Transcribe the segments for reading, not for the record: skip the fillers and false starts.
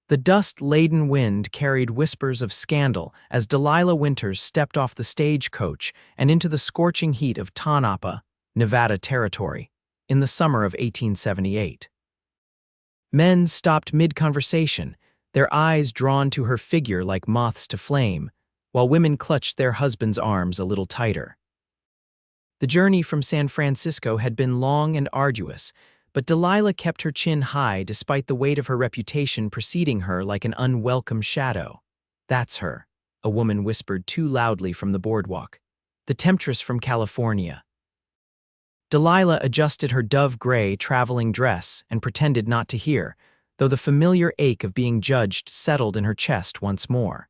The dust-laden wind carried whispers of scandal as Delilah Winters stepped off the stagecoach and into the scorching heat of Tonopah, Nevada Territory, in the summer of 1878. Men stopped mid-conversation, their eyes drawn to her figure like moths to flame, while women clutched their husbands' arms a little tighter. The journey from San Francisco had been long and arduous, but Delilah kept her chin high despite the weight of her reputation preceding her like an unwelcome shadow. "That's her," a woman whispered too loudly from the boardwalk. "The Temptress from California." Delilah adjusted her dove-gray traveling dress and pretended not to hear, though the familiar ache of being judged settled in her chest once more.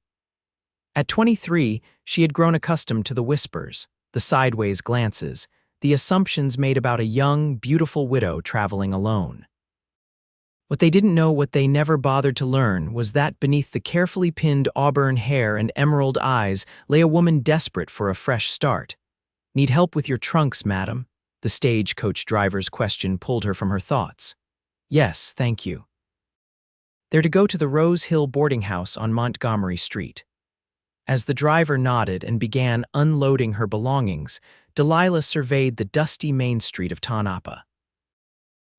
At 23, she had grown accustomed to the whispers, the sideways glances, the assumptions made about a young, beautiful widow traveling alone. What they didn't know, what they never bothered to learn, was that beneath the carefully pinned auburn hair and emerald eyes lay a woman desperate for a fresh start. "Need help with your trunks, madam?" The stagecoach driver's question pulled her from her thoughts. "Yes, thank you." "They're to go to the Rose Hill boarding house on Montgomery Street." As the driver nodded and began unloading her belongings, Delilah surveyed the dusty main street of Tonopah.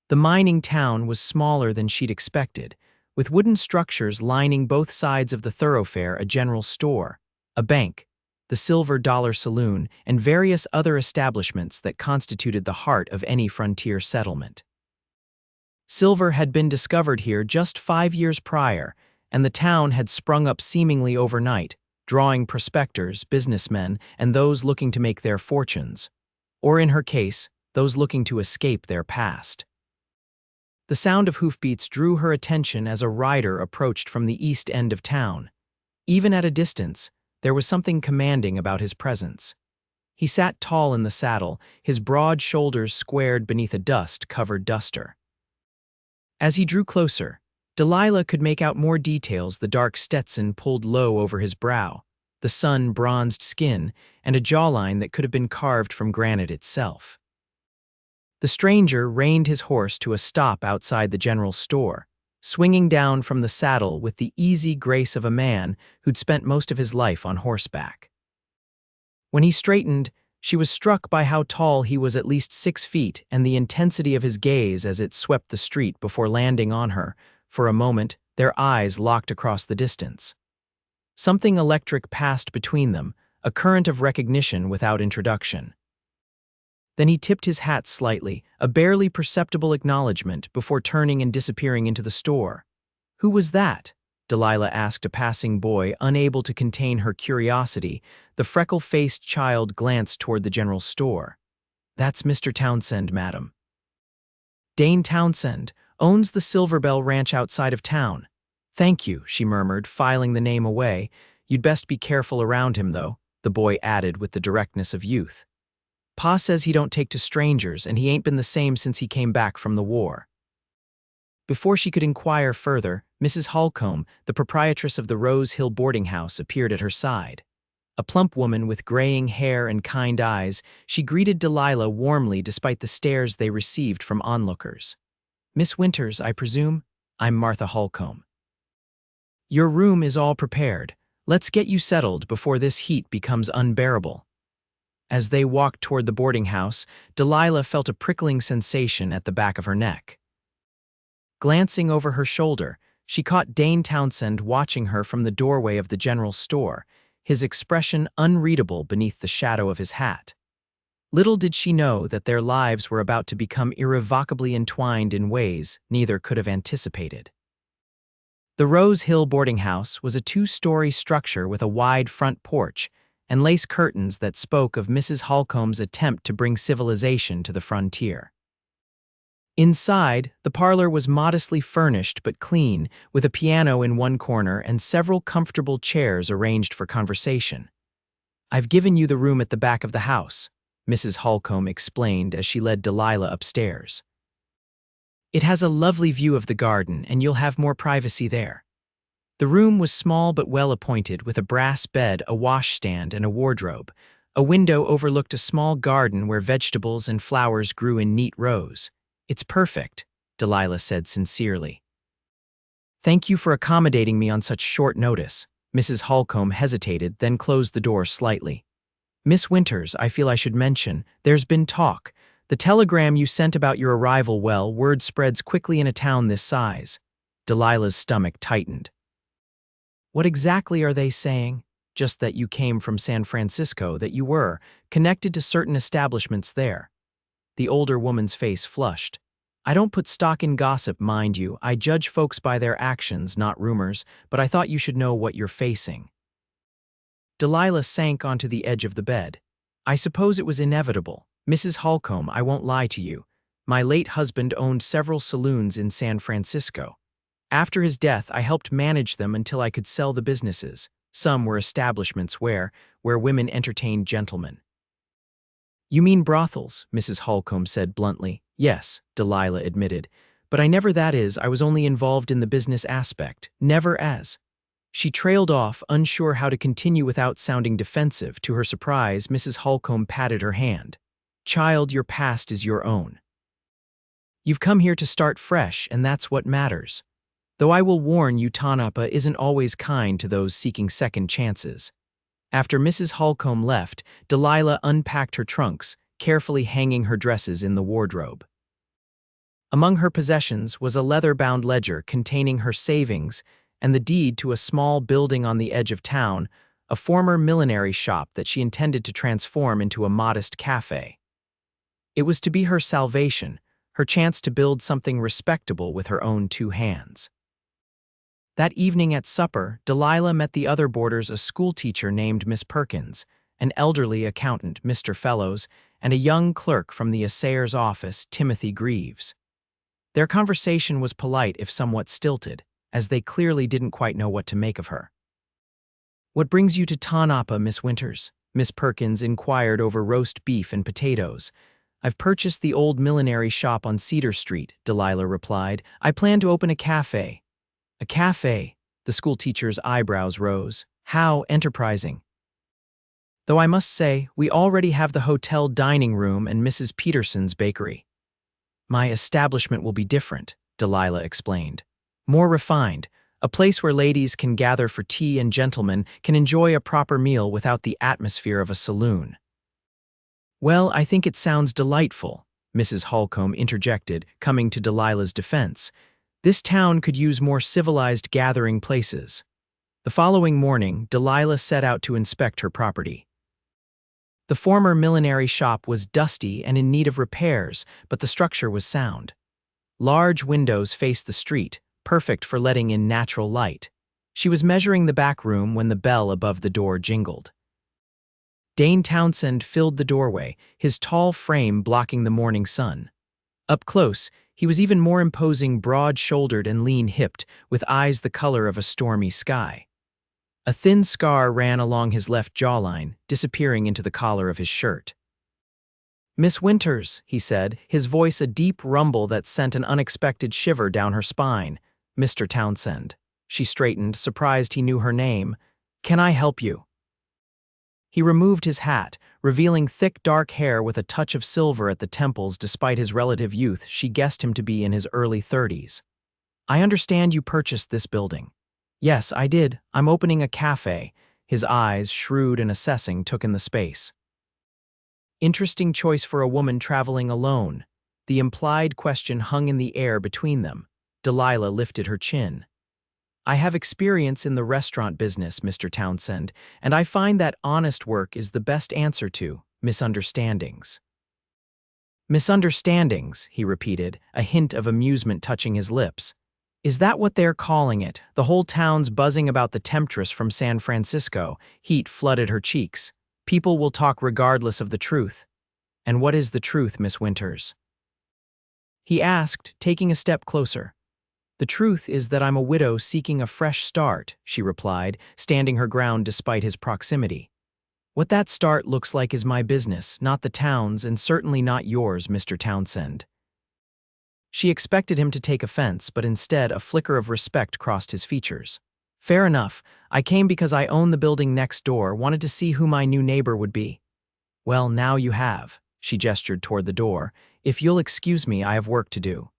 The mining town was smaller than she'd expected, with wooden structures lining both sides of the thoroughfare, a general store, a bank, the Silver Dollar Saloon, and various other establishments that constituted the heart of any frontier settlement. Silver had been discovered here just 5 years prior, and the town had sprung up seemingly overnight, drawing prospectors, businessmen, and those looking to make their fortunes, or in her case, those looking to escape their past. The sound of hoofbeats drew her attention as a rider approached from the east end of town. Even at a distance, there was something commanding about his presence. He sat tall in the saddle, his broad shoulders squared beneath a dust-covered duster. As he drew closer, Delilah could make out more details: the dark Stetson pulled low over his brow, the sun-bronzed skin, and a jawline that could have been carved from granite itself. The stranger reined his horse to a stop outside the general store, swinging down from the saddle with the easy grace of a man who'd spent most of his life on horseback. When he straightened, she was struck by how tall he was, at least 6 feet, and the intensity of his gaze as it swept the street before landing on her. For a moment, their eyes locked across the distance. Something electric passed between them, a current of recognition without introduction. Then he tipped his hat slightly, a barely perceptible acknowledgement, before turning and disappearing into the store. "Who was that?" Delilah asked a passing boy, unable to contain her curiosity. The freckle-faced child glanced toward the general store. "That's Mr. Townsend, madam." "Dane Townsend. Owns the Silverbell Ranch outside of town." "Thank you," she murmured, filing the name away. "You'd best be careful around him, though," the boy added with the directness of youth. "Pa says he don't take to strangers, and he ain't been the same since he came back from the war." Before she could inquire further, Mrs. Holcomb, the proprietress of the Rose Hill boarding house, appeared at her side. A plump woman with graying hair and kind eyes, she greeted Delilah warmly despite the stares they received from onlookers. "Miss Winters, I presume? I'm Martha Holcomb. Your room is all prepared. Let's get you settled before this heat becomes unbearable." As they walked toward the boarding house, Delilah felt a prickling sensation at the back of her neck. Glancing over her shoulder, she caught Dane Townsend watching her from the doorway of the general store, his expression unreadable beneath the shadow of his hat. Little did she know that their lives were about to become irrevocably entwined in ways neither could have anticipated. The Rose Hill boarding house was a 2-story structure with a wide front porch and lace curtains that spoke of Mrs. Holcomb's attempt to bring civilization to the frontier. Inside, the parlor was modestly furnished but clean, with a piano in one corner and several comfortable chairs arranged for conversation. "I've given you the room at the back of the house," Mrs. Holcomb explained as she led Delilah upstairs. "It has a lovely view of the garden, and you'll have more privacy there." The room was small but well-appointed, with a brass bed, a washstand, and a wardrobe. A window overlooked a small garden where vegetables and flowers grew in neat rows. "It's perfect," Delilah said sincerely. Thank you for accommodating me on such short notice. Mrs. Holcomb hesitated, then closed the door slightly. Miss Winters, I feel I should mention, there's been talk. The telegram you sent about your arrival, well, word spreads quickly in a town this size. Delilah's stomach tightened. What exactly are they saying? Just that you came from San Francisco, that you were connected to certain establishments there. The older woman's face flushed. I don't put stock in gossip, mind you. I judge folks by their actions, not rumors, but I thought you should know what you're facing. Delilah sank onto the edge of the bed. I suppose it was inevitable. Mrs. Holcomb, I won't lie to you. My late husband owned several saloons in San Francisco. After his death, I helped manage them until I could sell the businesses. Some were establishments where women entertained gentlemen. You mean brothels, Mrs. Holcomb said bluntly. Yes, Delilah admitted. But I was only involved in the business aspect, never as. She trailed off, unsure how to continue without sounding defensive. To her surprise, Mrs. Holcomb patted her hand. Child, your past is your own. You've come here to start fresh, and that's what matters. Though I will warn you, Tonopah isn't always kind to those seeking second chances. After Mrs. Holcomb left, Delilah unpacked her trunks, carefully hanging her dresses in the wardrobe. Among her possessions was a leather-bound ledger containing her savings and the deed to a small building on the edge of town, a former millinery shop that she intended to transform into a modest cafe. It was to be her salvation, her chance to build something respectable with her own two hands. That evening at supper, Delilah met the other boarders, a schoolteacher named Miss Perkins, an elderly accountant, Mr. Fellows, and a young clerk from the assayer's office, Timothy Greaves. Their conversation was polite if somewhat stilted, as they clearly didn't quite know what to make of her. What brings you to Tonopah, Miss Winters? Miss Perkins inquired over roast beef and potatoes. I've purchased the old millinery shop on Cedar Street, Delilah replied. I plan to open a cafe. A cafe? The schoolteacher's eyebrows rose. How enterprising. Though I must say, we already have the hotel dining room and Mrs. Peterson's bakery. My establishment will be different, Delilah explained. More refined, a place where ladies can gather for tea and gentlemen can enjoy a proper meal without the atmosphere of a saloon. Well, I think it sounds delightful, Mrs. Holcomb interjected, coming to Delilah's defense. This town could use more civilized gathering places. The following morning, Delilah set out to inspect her property. The former millinery shop was dusty and in need of repairs, but the structure was sound. Large windows faced the street, perfect for letting in natural light. She was measuring the back room when the bell above the door jingled. Dane Townsend filled the doorway, his tall frame blocking the morning sun. Up close, he was even more imposing, broad-shouldered and lean-hipped, with eyes the color of a stormy sky. A thin scar ran along his left jawline, disappearing into the collar of his shirt. Miss Winters, he said, his voice a deep rumble that sent an unexpected shiver down her spine. Mr. Townsend. She straightened, surprised he knew her name. Can I help you? He removed his hat, revealing thick dark hair with a touch of silver at the temples. Despite his relative youth, she guessed him to be in his early 30s. I understand you purchased this building. Yes, I did. I'm opening a cafe. His eyes, shrewd and assessing, took in the space. Interesting choice for a woman traveling alone. The implied question hung in the air between them. Delilah lifted her chin. I have experience in the restaurant business, Mr. Townsend, and I find that honest work is the best answer to misunderstandings. Misunderstandings, he repeated, a hint of amusement touching his lips. Is that what they're calling it? The whole town's buzzing about the Temptress from San Francisco. Heat flooded her cheeks. People will talk regardless of the truth. And what is the truth, Miss Winters? He asked, taking a step closer. The truth is that I'm a widow seeking a fresh start, she replied, standing her ground despite his proximity. What that start looks like is my business, not the town's, and certainly not yours, Mr. Townsend. She expected him to take offense, but instead a flicker of respect crossed his features. Fair enough. I came because I own the building next door, wanted to see who my new neighbor would be. Well, now you have, she gestured toward the door. If you'll excuse me, I have work to do.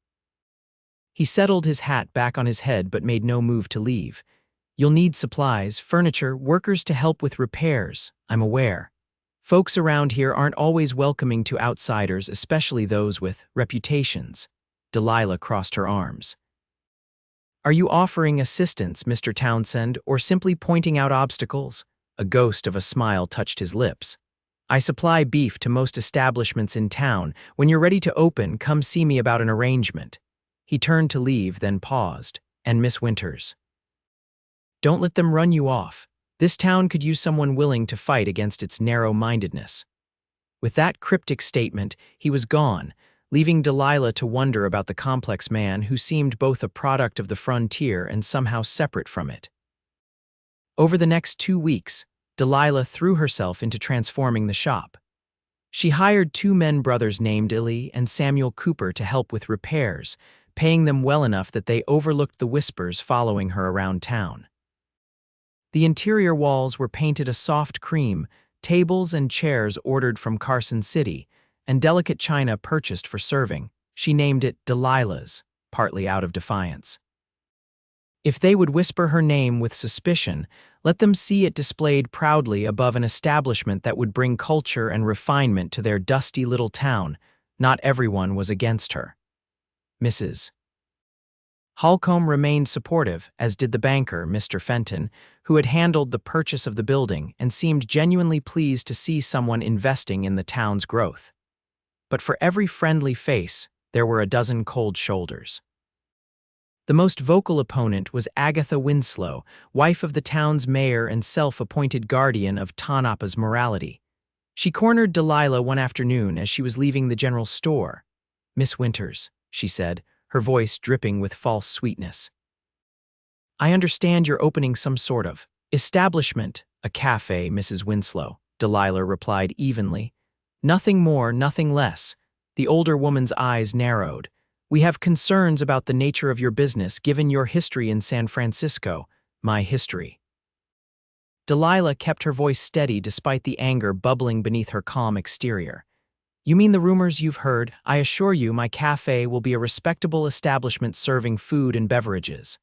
He settled his hat back on his head but made no move to leave. You'll need supplies, furniture, workers to help with repairs, I'm aware. Folks around here aren't always welcoming to outsiders, especially those with reputations. Delilah crossed her arms. Are you offering assistance, Mr. Townsend, or simply pointing out obstacles? A ghost of a smile touched his lips. I supply beef to most establishments in town. When you're ready to open, come see me about an arrangement. He turned to leave, then paused. And Miss Winters. Don't let them run you off. This town could use someone willing to fight against its narrow-mindedness. With that cryptic statement, he was gone, leaving Delilah to wonder about the complex man who seemed both a product of the frontier and somehow separate from it. Over the next 2 weeks, Delilah threw herself into transforming the shop. She hired 2 men brothers named Illy and Samuel Cooper to help with repairs, paying them well enough that they overlooked the whispers following her around town. The interior walls were painted a soft cream, tables and chairs ordered from Carson City, and delicate china purchased for serving. She named it Delilah's, partly out of defiance. If they would whisper her name with suspicion, let them see it displayed proudly above an establishment that would bring culture and refinement to their dusty little town. Not everyone was against her. Mrs. Holcomb remained supportive, as did the banker, Mr. Fenton, who had handled the purchase of the building and seemed genuinely pleased to see someone investing in the town's growth. But for every friendly face, there were a dozen cold shoulders. The most vocal opponent was Agatha Winslow, wife of the town's mayor and self-appointed guardian of Tonopah's morality. She cornered Delilah one afternoon as she was leaving the general store. "Miss Winters," she said, her voice dripping with false sweetness. "I understand you're opening some sort of establishment, a cafe, Mrs. Winslow," Delilah replied evenly. "Nothing more, nothing less." The older woman's eyes narrowed. "We have concerns about the nature of your business given your history in San Francisco." "My history." Delilah kept her voice steady despite the anger bubbling beneath her calm exterior. "You mean the rumors you've heard? I assure you my cafe will be a respectable establishment serving food and beverages."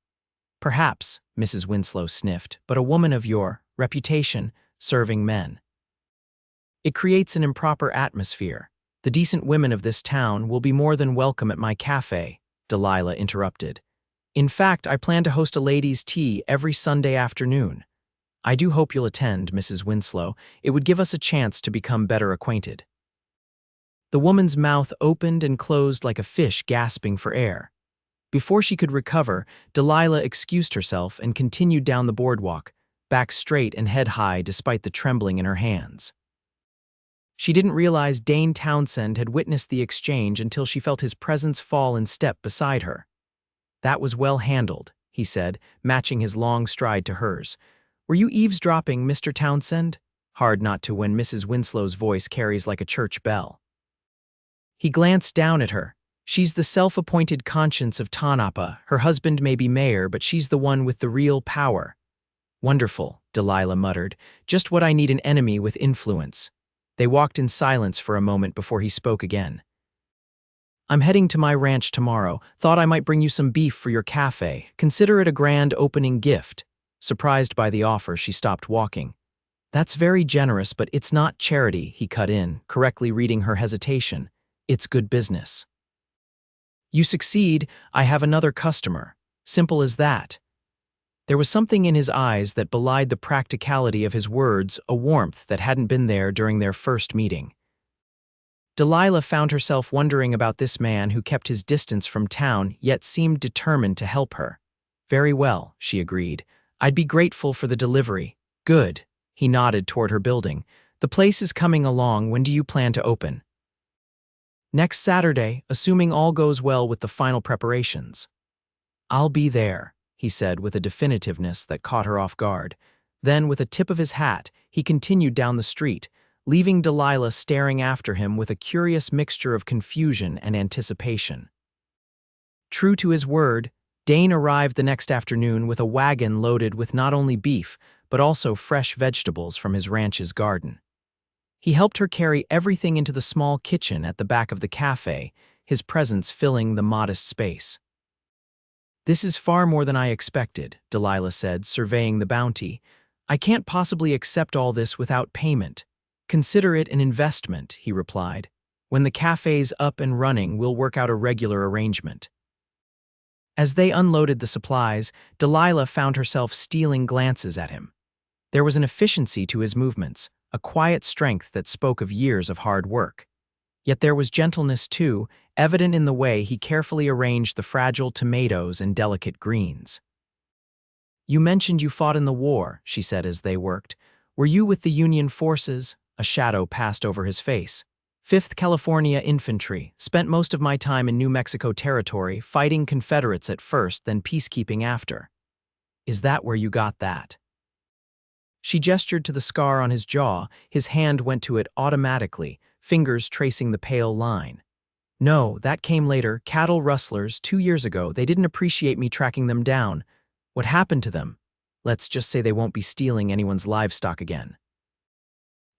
"Perhaps," Mrs. Winslow sniffed, "but a woman of your reputation serving men. It creates an improper atmosphere. The decent women of this town will be more than welcome at my cafe," Delilah interrupted. "In fact, I plan to host a ladies' tea every Sunday afternoon. I do hope you'll attend, Mrs. Winslow. It would give us a chance to become better acquainted." The woman's mouth opened and closed like a fish gasping for air. Before she could recover, Delilah excused herself and continued down the boardwalk, back straight and head high despite the trembling in her hands. She didn't realize Dane Townsend had witnessed the exchange until she felt his presence fall in step beside her. "That was well handled," he said, matching his long stride to hers. "Were you eavesdropping, Mr. Townsend?" Hard not to when Mrs. Winslow's voice carries like a church bell. He glanced down at her. "She's the self-appointed conscience of Tonopah. Her husband may be mayor, but she's the one with the real power." "Wonderful," Delilah muttered. "Just what I need, an enemy with influence." They walked in silence for a moment before he spoke again. "I'm heading to my ranch tomorrow. Thought I might bring you some beef for your cafe. Consider it a grand opening gift." Surprised by the offer, she stopped walking. "That's very generous, but it's not charity," he cut in, correctly reading her hesitation. "It's good business. You succeed, I have another customer. Simple as that." There was something in his eyes that belied the practicality of his words, a warmth that hadn't been there during their first meeting. Delilah found herself wondering about this man who kept his distance from town yet seemed determined to help her. "Very well," she agreed. "I'd be grateful for the delivery." "Good." He nodded toward her building. "The place is coming along. When do you plan to open?" "Next Saturday, assuming all goes well with the final preparations." "I'll be there," he said with a definitiveness that caught her off guard. Then, with a tip of his hat, he continued down the street, leaving Delilah staring after him with a curious mixture of confusion and anticipation. True to his word, Dane arrived the next afternoon with a wagon loaded with not only beef, but also fresh vegetables from his ranch's garden. He helped her carry everything into the small kitchen at the back of the cafe, his presence filling the modest space. This is far more than I expected, Delilah said, surveying the bounty. I can't possibly accept all this without payment. Consider it an investment, he replied. When the cafe's up and running, we'll work out a regular arrangement. As they unloaded the supplies, Delilah found herself stealing glances at him. There was an efficiency to his movements, a quiet strength that spoke of years of hard work. Yet there was gentleness too, evident in the way he carefully arranged the fragile tomatoes and delicate greens. You mentioned you fought in the war, she said as they worked. Were you with the Union forces? A shadow passed over his face. 5th California Infantry, spent most of my time in New Mexico territory, fighting Confederates at first, then peacekeeping after. Is that where you got that? She gestured to the scar on his jaw. His hand went to it automatically, fingers tracing the pale line. No, that came later. Cattle rustlers, 2 years ago. They didn't appreciate me tracking them down. What happened to them? Let's just say they won't be stealing anyone's livestock again.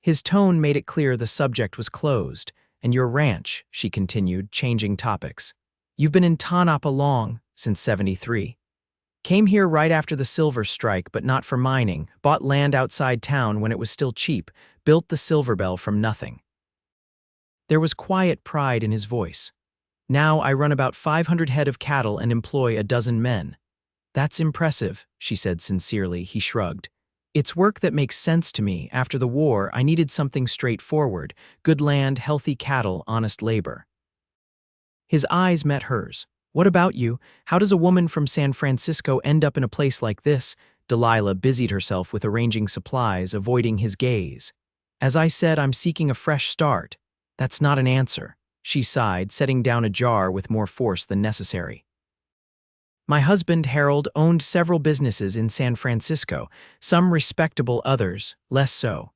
His tone made it clear the subject was closed. And your ranch, she continued, changing topics. You've been in Tonopah long, since '73. Came here right after the silver strike, but not for mining, bought land outside town when it was still cheap, built the Silver Bell from nothing. There was quiet pride in his voice. Now I run about 500 head of cattle and employ a dozen men. That's impressive, she said sincerely. He shrugged. It's work that makes sense to me. After the war, I needed something straightforward. Good land, healthy cattle, honest labor. His eyes met hers. What about you? How does a woman from San Francisco end up in a place like this? Delilah busied herself with arranging supplies, avoiding his gaze. As I said, I'm seeking a fresh start. That's not an answer, she sighed, setting down a jar with more force than necessary. My husband, Harold, owned several businesses in San Francisco, some respectable, others less so.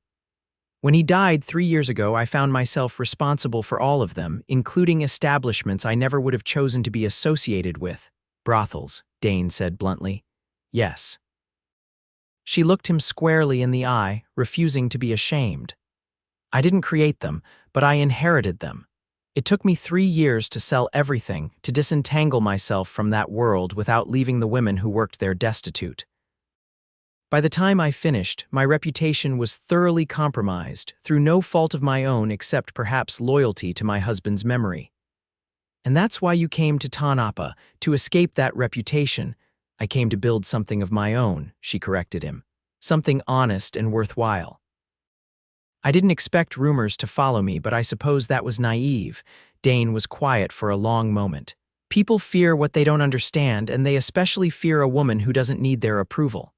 When he died 3 years ago, I found myself responsible for all of them, including establishments I never would have chosen to be associated with. Brothels, Dane said bluntly. Yes. She looked him squarely in the eye, refusing to be ashamed. I didn't create them, but I inherited them. It took me 3 years to sell everything, to disentangle myself from that world without leaving the women who worked there destitute. By the time I finished, my reputation was thoroughly compromised, through no fault of my own except perhaps loyalty to my husband's memory. And that's why you came to Tonopah, to escape that reputation. I came to build something of my own, she corrected him. Something honest and worthwhile. I didn't expect rumors to follow me, but I suppose that was naive. Dane was quiet for a long moment. People fear what they don't understand, and they especially fear a woman who doesn't need their approval.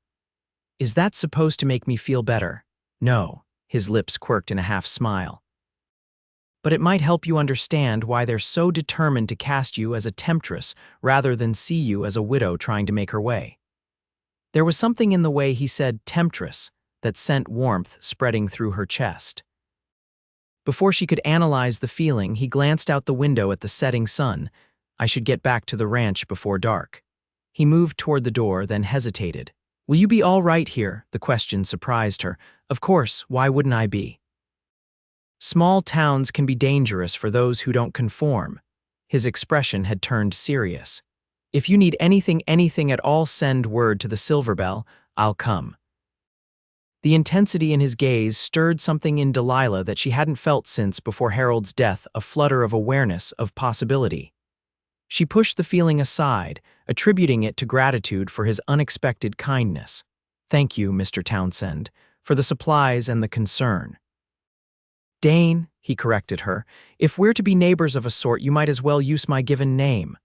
Is that supposed to make me feel better? No, his lips quirked in a half smile. But it might help you understand why they're so determined to cast you as a temptress rather than see you as a widow trying to make her way. There was something in the way he said temptress that sent warmth spreading through her chest. Before she could analyze the feeling, he glanced out the window at the setting sun. I should get back to the ranch before dark. He moved toward the door, then hesitated. Will you be all right here? The question surprised her. Of course, why wouldn't I be? Small towns can be dangerous for those who don't conform. His expression had turned serious. If you need anything at all, send word to the Silver Bell. I'll come. The intensity in his gaze stirred something in Delilah that she hadn't felt since before Harold's death, a flutter of awareness, of possibility. She pushed the feeling aside, attributing it to gratitude for his unexpected kindness. Thank you, Mr. Townsend, for the supplies and the concern. Dane, he corrected her, if we're to be neighbors of a sort, you might as well use my given name.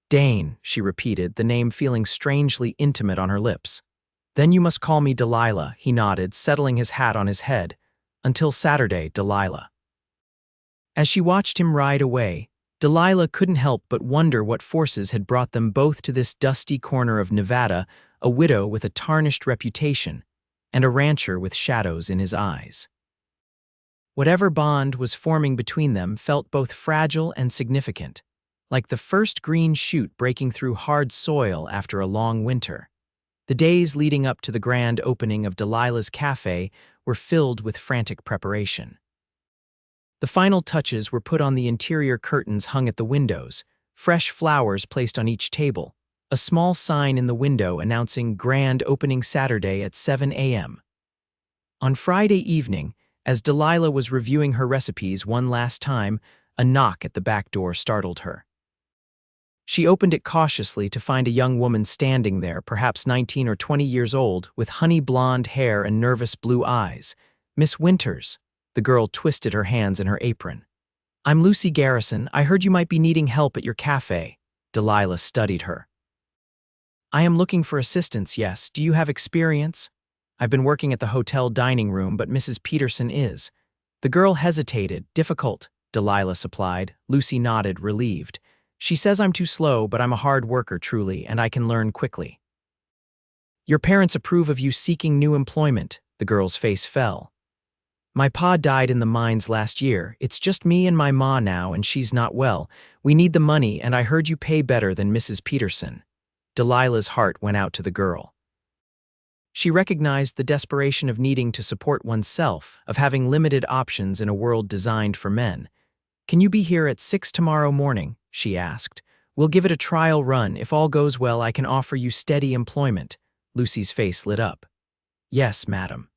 Dane, she repeated, the name feeling strangely intimate on her lips. Then you must call me Delilah, he nodded, settling his hat on his head. Until Saturday, Delilah. As she watched him ride away, Delilah couldn't help but wonder what forces had brought them both to this dusty corner of Nevada, a widow with a tarnished reputation, and a rancher with shadows in his eyes. Whatever bond was forming between them felt both fragile and significant, like the first green shoot breaking through hard soil after a long winter. The days leading up to the grand opening of Delilah's Cafe were filled with frantic preparation. The final touches were put on the interior curtains hung at the windows, fresh flowers placed on each table, a small sign in the window announcing grand opening Saturday at 7 a.m. On Friday evening, as Delilah was reviewing her recipes one last time, a knock at the back door startled her. She opened it cautiously to find a young woman standing there, perhaps 19 or 20 years old, with honey blonde hair and nervous blue eyes. "Miss Winters." The girl twisted her hands in her apron. "I'm Lucy Garrison. I heard you might be needing help at your cafe." Delilah studied her. "I am looking for assistance, yes. Do you have experience?" "I've been working at the hotel dining room, but Mrs. Peterson is." The girl hesitated. "Difficult," Delilah supplied. Lucy nodded, relieved. "She says I'm too slow, but I'm a hard worker, truly, and I can learn quickly." "Your parents approve of you seeking new employment." The girl's face fell. "My pa died in the mines last year. It's just me and my ma now, and she's not well. We need the money, and I heard you pay better than Mrs. Peterson." Delilah's heart went out to the girl. She recognized the desperation of needing to support oneself, of having limited options in a world designed for men. "Can you be here at 6 tomorrow morning?" she asked. "We'll give it a trial run. If all goes well, I can offer you steady employment." Lucy's face lit up. "Yes, madam."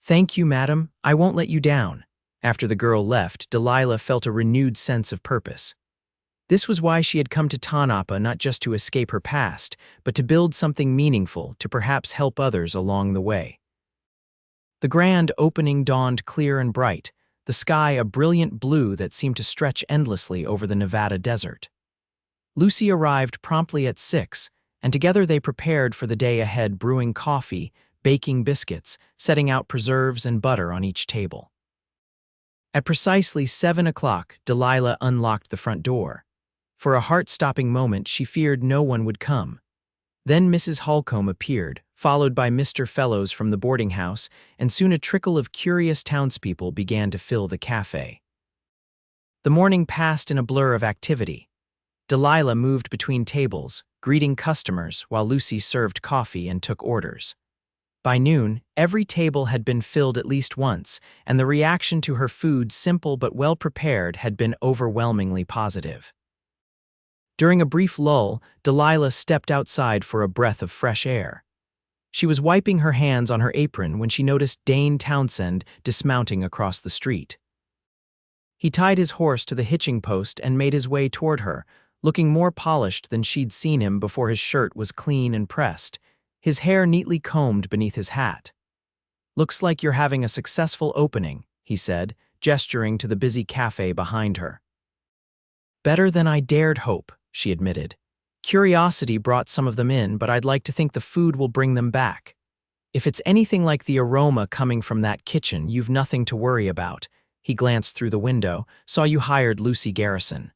"Thank you, madam. I won't let you down." After the girl left, Delilah felt a renewed sense of purpose. This was why she had come to Tonopah, not just to escape her past, but to build something meaningful, to perhaps help others along the way. The grand opening dawned clear and bright, the sky a brilliant blue that seemed to stretch endlessly over the Nevada desert. Lucy arrived promptly at 6, and together they prepared for the day ahead, brewing coffee, baking biscuits, setting out preserves and butter on each table. At precisely 7 o'clock, Delilah unlocked the front door. For a heart-stopping moment, she feared no one would come. Then Mrs. Holcomb appeared, followed by Mr. Fellows from the boarding house, and soon a trickle of curious townspeople began to fill the cafe. The morning passed in a blur of activity. Delilah moved between tables, greeting customers, while Lucy served coffee and took orders. By noon, every table had been filled at least once, and the reaction to her food, simple but well-prepared, had been overwhelmingly positive. During a brief lull, Delilah stepped outside for a breath of fresh air. She was wiping her hands on her apron when she noticed Dane Townsend dismounting across the street. He tied his horse to the hitching post and made his way toward her, looking more polished than she'd seen him before. His shirt was clean and pressed, his hair neatly combed beneath his hat. "Looks like you're having a successful opening," he said, gesturing to the busy cafe behind her. "Better than I dared hope," she admitted. "Curiosity brought some of them in, but I'd like to think the food will bring them back. If it's anything like the aroma coming from that kitchen, you've nothing to worry about." He glanced through the window. "Saw you hired Lucy Garrison."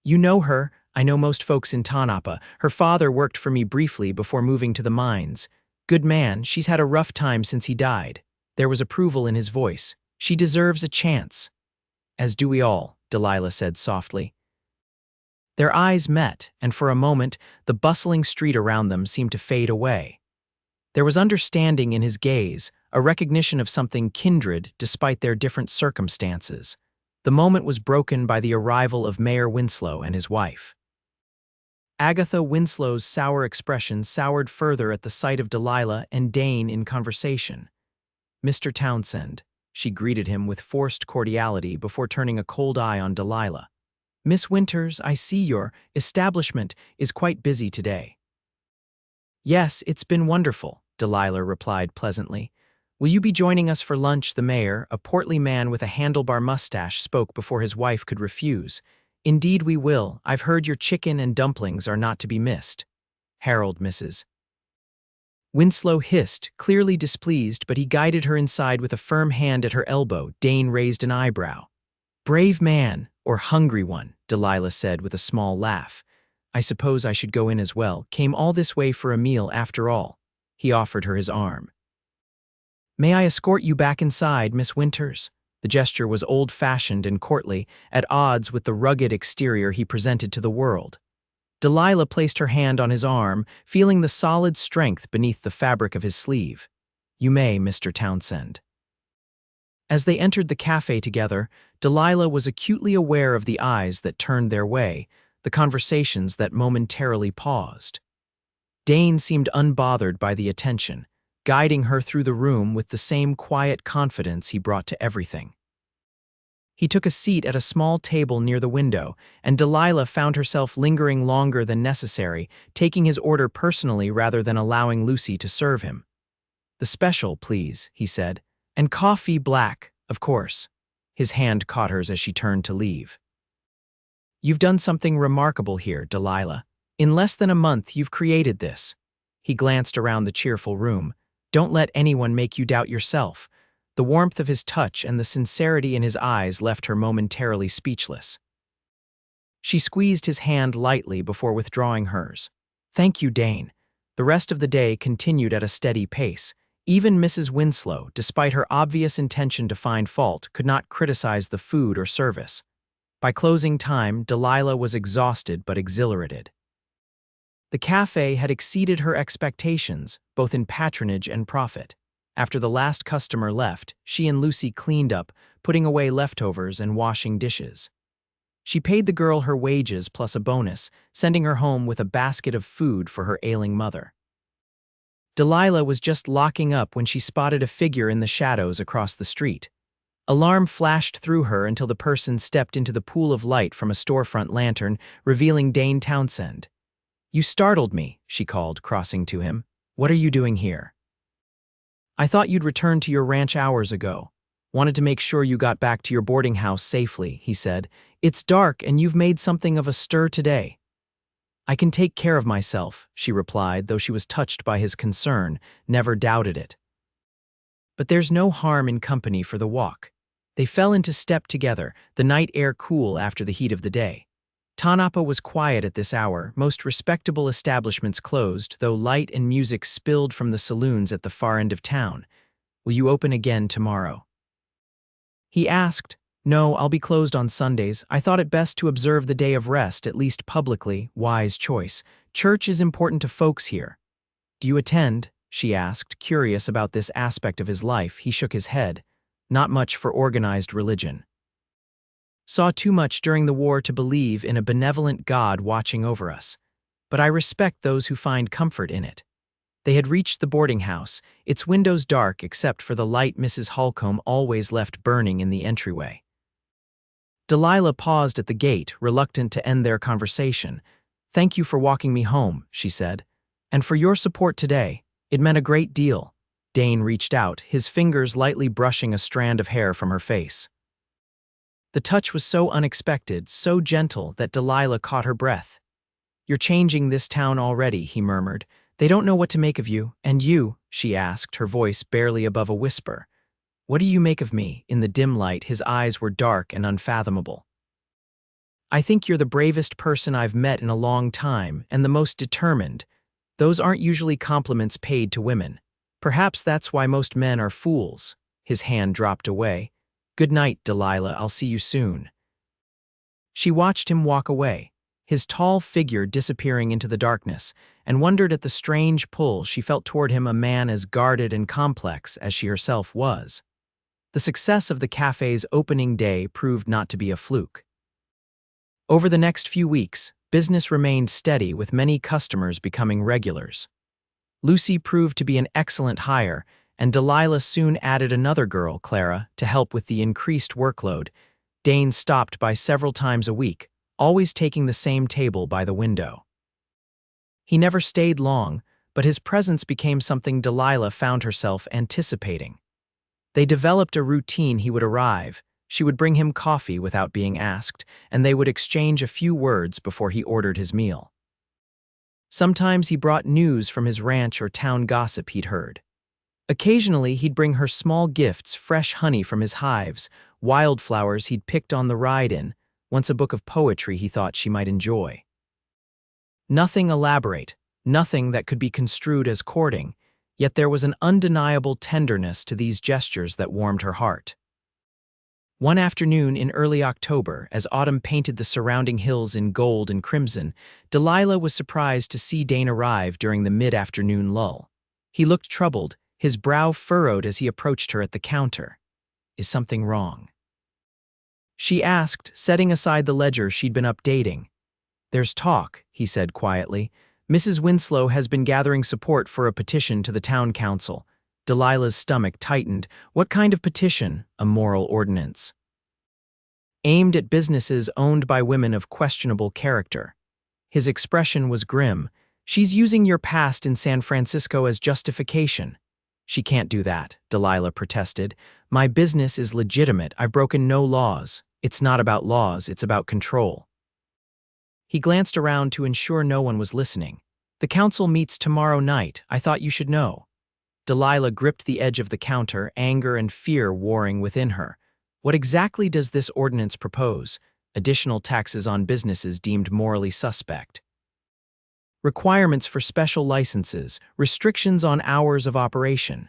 "You know her. I know most folks in Tonopah. Her father worked for me briefly before moving to the mines. Good man. She's had a rough time since he died." There was approval in his voice. "She deserves a chance." "As do we all," Delilah said softly. Their eyes met, and for a moment, the bustling street around them seemed to fade away. There was understanding in his gaze, a recognition of something kindred despite their different circumstances. The moment was broken by the arrival of Mayor Winslow and his wife. Agatha Winslow's sour expression soured further at the sight of Delilah and Dane in conversation. "Mr. Townsend," she greeted him with forced cordiality before turning a cold eye on Delilah. "Miss Winters, I see your establishment is quite busy today." "Yes, it's been wonderful," Delilah replied pleasantly. "Will you be joining us for lunch?" The mayor, a portly man with a handlebar mustache, spoke before his wife could refuse. "Indeed we will. I've heard your chicken and dumplings are not to be missed." "Harold, Mrs." Winslow hissed, clearly displeased, but he guided her inside with a firm hand at her elbow. Dane raised an eyebrow. "Brave man, or hungry one," Delilah said with a small laugh. "I suppose I should go in as well. Came all this way for a meal after all." He offered her his arm. "May I escort you back inside, Miss Winters?" The gesture was old-fashioned and courtly, at odds with the rugged exterior he presented to the world. Delilah placed her hand on his arm, feeling the solid strength beneath the fabric of his sleeve. "You may, Mr. Townsend." As they entered the cafe together, Delilah was acutely aware of the eyes that turned their way, the conversations that momentarily paused. Dane seemed unbothered by the attention, guiding her through the room with the same quiet confidence he brought to everything. He took a seat at a small table near the window, and Delilah found herself lingering longer than necessary, taking his order personally rather than allowing Lucy to serve him. "The special, please," he said. "And coffee black, of course." His hand caught hers as she turned to leave. "You've done something remarkable here, Delilah. In less than a month, you've created this." He glanced around the cheerful room. "Don't let anyone make you doubt yourself." The warmth of his touch and the sincerity in his eyes left her momentarily speechless. She squeezed his hand lightly before withdrawing hers. "Thank you, Dane." The rest of the day continued at a steady pace. Even Mrs. Winslow, despite her obvious intention to find fault, could not criticize the food or service. By closing time, Delilah was exhausted but exhilarated. The cafe had exceeded her expectations, both in patronage and profit. After the last customer left, she and Lucy cleaned up, putting away leftovers and washing dishes. She paid the girl her wages plus a bonus, sending her home with a basket of food for her ailing mother. Delilah was just locking up when she spotted a figure in the shadows across the street. Alarm flashed through her until the person stepped into the pool of light from a storefront lantern, revealing Dane Townsend. "You startled me," she called, crossing to him. "What are you doing here?" "I thought you'd returned to your ranch hours ago. Wanted to make sure you got back to your boarding house safely," he said. "It's dark and you've made something of a stir today." "I can take care of myself," she replied, though she was touched by his concern, never doubted it. But there's no harm in company for the walk. They fell into step together, the night air cool after the heat of the day. Tonopah was quiet at this hour, most respectable establishments closed, though light and music spilled from the saloons at the far end of town. "Will you open again tomorrow?" He asked. "No, I'll be closed on Sundays. I thought it best to observe the day of rest, at least publicly. Wise choice. Church is important to folks here." "Do you attend?" she asked, curious about this aspect of his life. He shook his head. "Not much for organized religion. Saw too much during the war to believe in a benevolent God watching over us. But I respect those who find comfort in it." They had reached the boarding house, its windows dark except for the light Mrs. Holcomb always left burning in the entryway. Delilah paused at the gate, reluctant to end their conversation. "Thank you for walking me home," she said. "And for your support today. It meant a great deal." Dane reached out, his fingers lightly brushing a strand of hair from her face. The touch was so unexpected, so gentle, that Delilah caught her breath. "You're changing this town already," he murmured. "They don't know what to make of you. And you?" she asked, her voice barely above a whisper. "What do you make of me?" In the dim light, his eyes were dark and unfathomable. "I think you're the bravest person I've met in a long time, and the most determined. Those aren't usually compliments paid to women. Perhaps that's why most men are fools." His hand dropped away. "Good night, Delilah. I'll see you soon." She watched him walk away, his tall figure disappearing into the darkness, and wondered at the strange pull she felt toward him, a man as guarded and complex as she herself was. The success of the cafe's opening day proved not to be a fluke. Over the next few weeks, business remained steady, with many customers becoming regulars. Lucy proved to be an excellent hire, and Delilah soon added another girl, Clara, to help with the increased workload. Dane stopped by several times a week, always taking the same table by the window. He never stayed long, but his presence became something Delilah found herself anticipating. They developed a routine. He would arrive, she would bring him coffee without being asked, and they would exchange a few words before he ordered his meal. Sometimes he brought news from his ranch or town gossip he'd heard. Occasionally, he'd bring her small gifts, fresh honey from his hives, wildflowers he'd picked on the ride in, once a book of poetry he thought she might enjoy. Nothing elaborate, nothing that could be construed as courting, yet there was an undeniable tenderness to these gestures that warmed her heart. One afternoon in early October, as autumn painted the surrounding hills in gold and crimson, Delilah was surprised to see Dane arrive during the mid-afternoon lull. He looked troubled, his brow furrowed as he approached her at the counter. "Is something wrong?" she asked, setting aside the ledger she'd been updating. "There's talk," he said quietly. "Mrs. Winslow has been gathering support for a petition to the town council." Delilah's stomach tightened. "What kind of petition?" "A moral ordinance aimed at businesses owned by women of questionable character." His expression was grim. "She's using your past in San Francisco as justification." "She can't do that," Delilah protested. "My business is legitimate. I've broken no laws." "It's not about laws, it's about control." He glanced around to ensure no one was listening. "The council meets tomorrow night. I thought you should know." Delilah gripped the edge of the counter, anger and fear warring within her. "What exactly does this ordinance propose?" "Additional taxes on businesses deemed morally suspect. Requirements for special licenses, restrictions on hours of operation."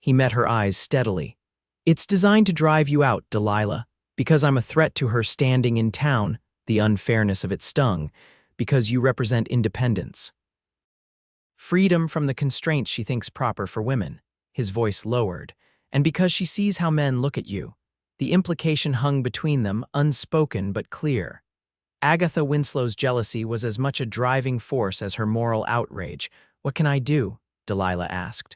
He met her eyes steadily. "It's designed to drive you out, Delilah, because I'm a threat to her standing in town." The unfairness of it stung. "Because you represent independence. Freedom from the constraints she thinks proper for women." His voice lowered. "And because she sees how men look at you." The implication hung between them, unspoken but clear. Agatha Winslow's jealousy was as much a driving force as her moral outrage. "What can I do?" Delilah asked.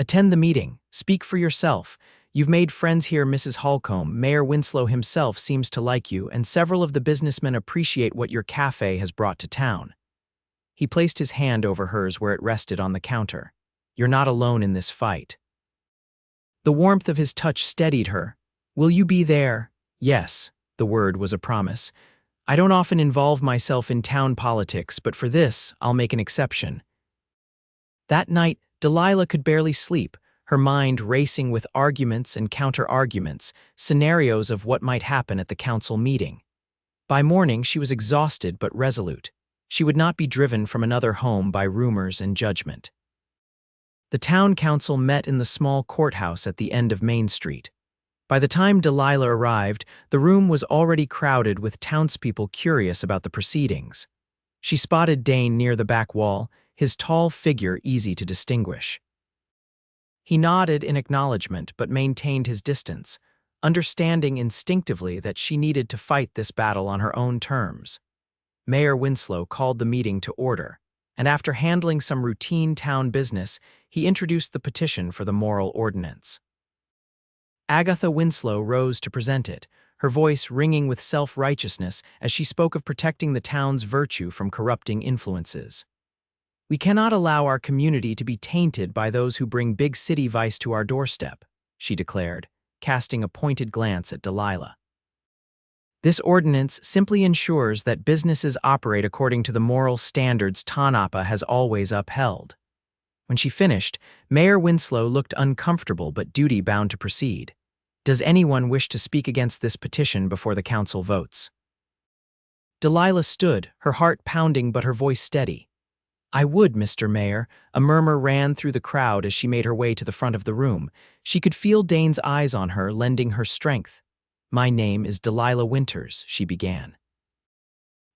"Attend the meeting. Speak for yourself. You've made friends here, Mrs. Holcomb. Mayor Winslow himself seems to like you, and several of the businessmen appreciate what your cafe has brought to town." He placed his hand over hers where it rested on the counter. "You're not alone in this fight." The warmth of his touch steadied her. "Will you be there?" "Yes." The word was a promise. "I don't often involve myself in town politics, but for this, I'll make an exception." That night, Delilah could barely sleep, her mind racing with arguments and counter-arguments, scenarios of what might happen at the council meeting. By morning, she was exhausted but resolute. She would not be driven from another home by rumors and judgment. The town council met in the small courthouse at the end of Main Street. By the time Delilah arrived, the room was already crowded with townspeople curious about the proceedings. She spotted Dane near the back wall, his tall figure easy to distinguish. He nodded in acknowledgement but maintained his distance, understanding instinctively that she needed to fight this battle on her own terms. Mayor Winslow called the meeting to order, and after handling some routine town business, he introduced the petition for the moral ordinance. Agatha Winslow rose to present it, her voice ringing with self-righteousness as she spoke of protecting the town's virtue from corrupting influences. "We cannot allow our community to be tainted by those who bring big city vice to our doorstep," she declared, casting a pointed glance at Delilah. "This ordinance simply ensures that businesses operate according to the moral standards Tonopah has always upheld." When she finished, Mayor Winslow looked uncomfortable but duty-bound to proceed. "Does anyone wish to speak against this petition before the council votes?" Delilah stood, her heart pounding but her voice steady. "I would, Mr. Mayor." A murmur ran through the crowd as she made her way to the front of the room. She could feel Dane's eyes on her, lending her strength. "My name is Delilah Winters," she began.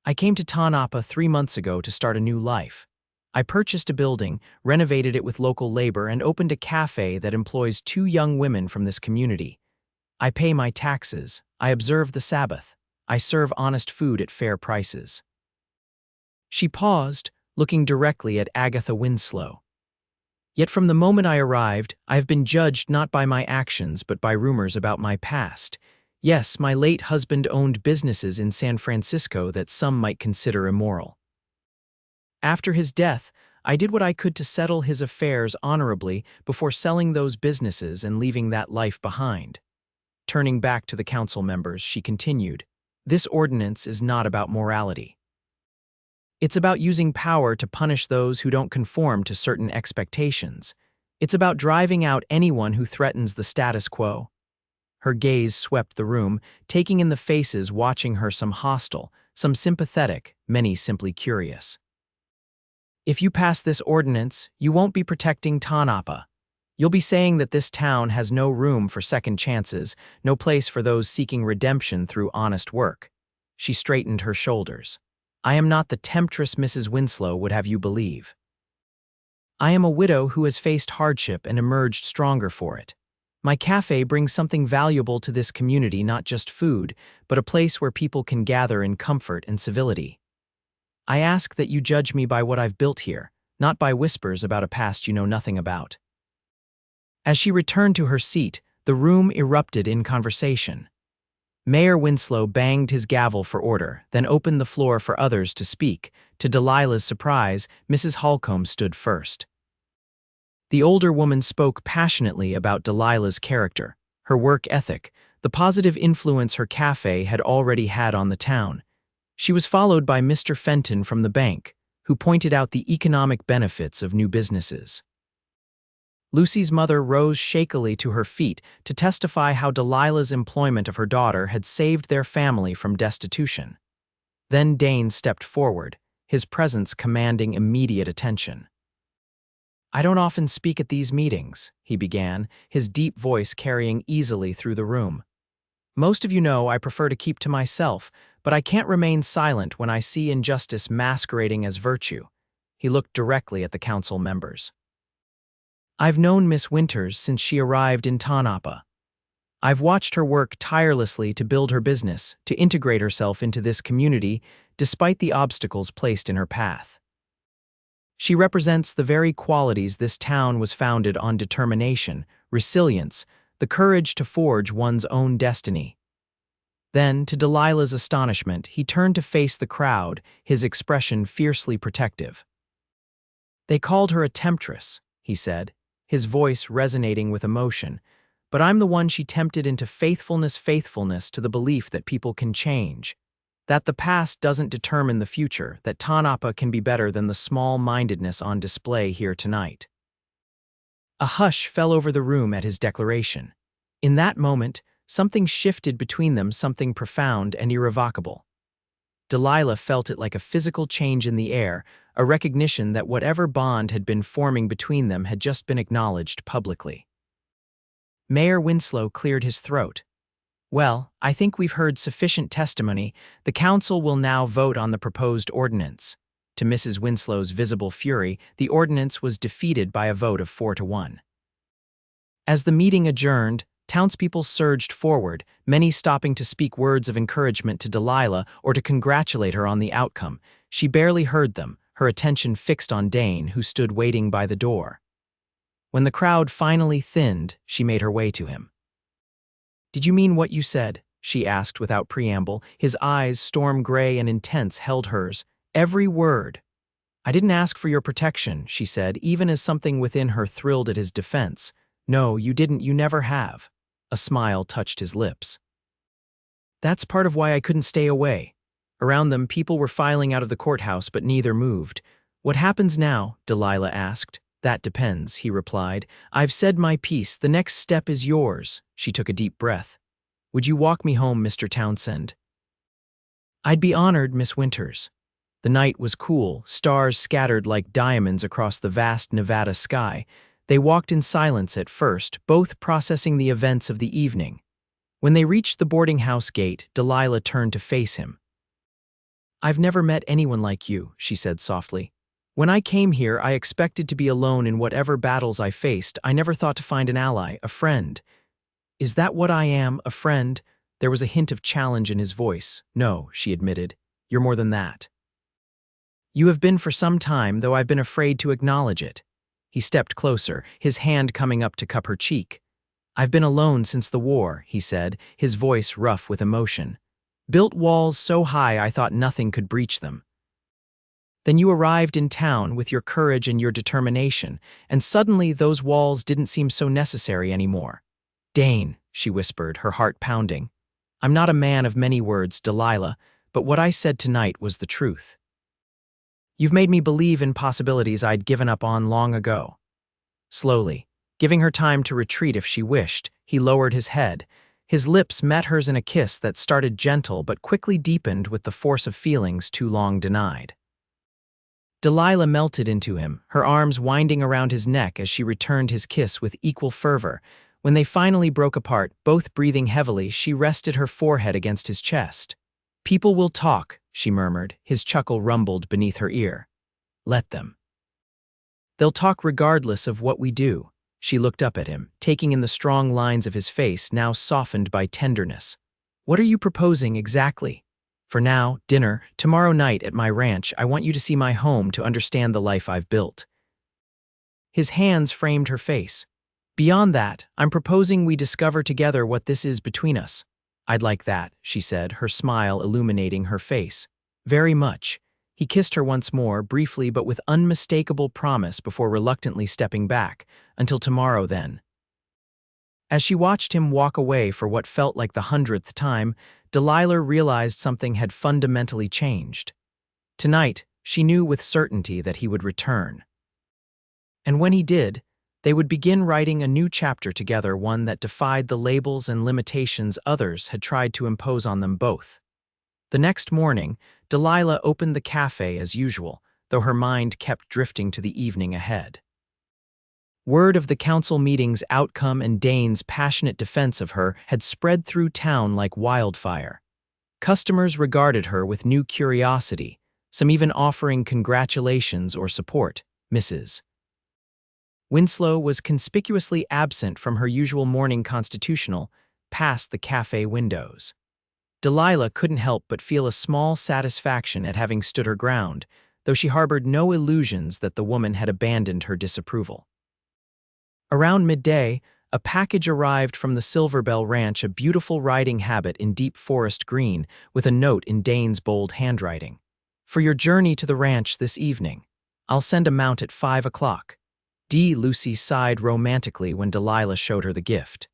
"I came to Tonopah 3 months ago to start a new life. I purchased a building, renovated it with local labor, and opened a cafe that employs 2 young women from this community. I pay my taxes. I observe the Sabbath. I serve honest food at fair prices." She paused, looking directly at Agatha Winslow. "Yet from the moment I arrived, I have been judged not by my actions but by rumors about my past. Yes, my late husband owned businesses in San Francisco that some might consider immoral. After his death, I did what I could to settle his affairs honorably before selling those businesses and leaving that life behind." Turning back to the council members, she continued, "This ordinance is not about morality. It's about using power to punish those who don't conform to certain expectations. It's about driving out anyone who threatens the status quo." Her gaze swept the room, taking in the faces watching her, some hostile, some sympathetic, many simply curious. "If you pass this ordinance, you won't be protecting Tonopah. You'll be saying that this town has no room for second chances, no place for those seeking redemption through honest work." She straightened her shoulders. "I am not the temptress Mrs. Winslow would have you believe. I am a widow who has faced hardship and emerged stronger for it. My cafe brings something valuable to this community, not just food, but a place where people can gather in comfort and civility." I ask that you judge me by what I've built here, not by whispers about a past you know nothing about." As she returned to her seat, the room erupted in conversation. Mayor Winslow banged his gavel for order, then opened the floor for others to speak. To Delilah's surprise, Mrs. Holcomb stood first. The older woman spoke passionately about Delilah's character, her work ethic, the positive influence her cafe had already had on the town. She was followed by Mr. Fenton from the bank, who pointed out the economic benefits of new businesses. Lucy's mother rose shakily to her feet to testify how Delilah's employment of her daughter had saved their family from destitution. Then Dane stepped forward, his presence commanding immediate attention. "I don't often speak at these meetings," he began, his deep voice carrying easily through the room. "Most of you know I prefer to keep to myself, but I can't remain silent when I see injustice masquerading as virtue." He looked directly at the council members. "I've known Miss Winters since she arrived in Tonopah. I've watched her work tirelessly to build her business, to integrate herself into this community, despite the obstacles placed in her path. She represents the very qualities this town was founded on: determination, resilience, the courage to forge one's own destiny." Then, to Delilah's astonishment, he turned to face the crowd, his expression fiercely protective. "They called her a temptress," he said, his voice resonating with emotion, "but I'm the one she tempted into faithfulness to the belief that people can change, that the past doesn't determine the future, that Tonopah can be better than the small-mindedness on display here tonight." A hush fell over the room at his declaration. In that moment, something shifted between them, something profound and irrevocable. Delilah felt it like a physical change in the air, a recognition that whatever bond had been forming between them had just been acknowledged publicly. Mayor Winslow cleared his throat. "Well, I think we've heard sufficient testimony. The council will now vote on the proposed ordinance." To Mrs. Winslow's visible fury, the ordinance was defeated by a vote of 4-1. As the meeting adjourned, townspeople surged forward, many stopping to speak words of encouragement to Delilah or to congratulate her on the outcome. She barely heard them, her attention fixed on Dane, who stood waiting by the door. When the crowd finally thinned, she made her way to him. "Did you mean what you said?" she asked without preamble. His eyes, storm gray and intense, held hers. "Every word." "I didn't ask for your protection," she said, even as something within her thrilled at his defense. "No, you didn't, you never have." A smile touched his lips. "That's part of why I couldn't stay away." Around them, people were filing out of the courthouse, but neither moved. "What happens now?" Delilah asked. "That depends," he replied. "I've said my piece. The next step is yours." She took a deep breath. "Would you walk me home, Mr. Townsend?" "I'd be honored, Miss Winters." The night was cool, stars scattered like diamonds across the vast Nevada sky. They walked in silence at first, both processing the events of the evening. When they reached the boarding house gate, Delilah turned to face him. "I've never met anyone like you," she said softly. "When I came here, I expected to be alone in whatever battles I faced. I never thought to find an ally, a friend." "Is that what I am, a friend?" There was a hint of challenge in his voice. "No," she admitted. "You're more than that." "You have been for some time, though I've been afraid to acknowledge it." He stepped closer, his hand coming up to cup her cheek. "I've been alone since the war," he said, his voice rough with emotion. "Built walls so high I thought nothing could breach them. Then you arrived in town with your courage and your determination, and suddenly those walls didn't seem so necessary anymore." "Dane," she whispered, her heart pounding. "I'm not a man of many words, Delilah, but what I said tonight was the truth. You've made me believe in possibilities I'd given up on long ago." Slowly, giving her time to retreat if she wished, he lowered his head. His lips met hers in a kiss that started gentle but quickly deepened with the force of feelings too long denied. Delilah melted into him, her arms winding around his neck as she returned his kiss with equal fervor. When they finally broke apart, both breathing heavily, she rested her forehead against his chest. "People will talk," she murmured, his chuckle rumbled beneath her ear. "Let them. They'll talk regardless of what we do." She looked up at him, taking in the strong lines of his face, now softened by tenderness. "What are you proposing exactly?" For now, dinner, tomorrow night at my ranch. I want you to see my home to understand the life I've built." His hands framed her face. "Beyond that, I'm proposing we discover together what this is between us." "I'd like that," she said, her smile illuminating her face. "Very much." He kissed her once more, briefly but with unmistakable promise before reluctantly stepping back. "Until tomorrow, then." As she watched him walk away for what felt like the 100th time, Delilah realized something had fundamentally changed. Tonight, she knew with certainty that he would return. And when he did, they would begin writing a new chapter together, one that defied the labels and limitations others had tried to impose on them both. The next morning, Delilah opened the cafe as usual, though her mind kept drifting to the evening ahead. Word of the council meeting's outcome and Dane's passionate defense of her had spread through town like wildfire. Customers regarded her with new curiosity, some even offering congratulations or support. Mrs. Winslow was conspicuously absent from her usual morning constitutional, past the cafe windows. Delilah couldn't help but feel a small satisfaction at having stood her ground, though she harbored no illusions that the woman had abandoned her disapproval. Around midday, a package arrived from the Silverbell Ranch, a beautiful riding habit in deep forest green, with a note in Dane's bold handwriting. "For your journey to the ranch this evening. I'll send a mount at 5 o'clock. Lucy sighed romantically when Delilah showed her the gift.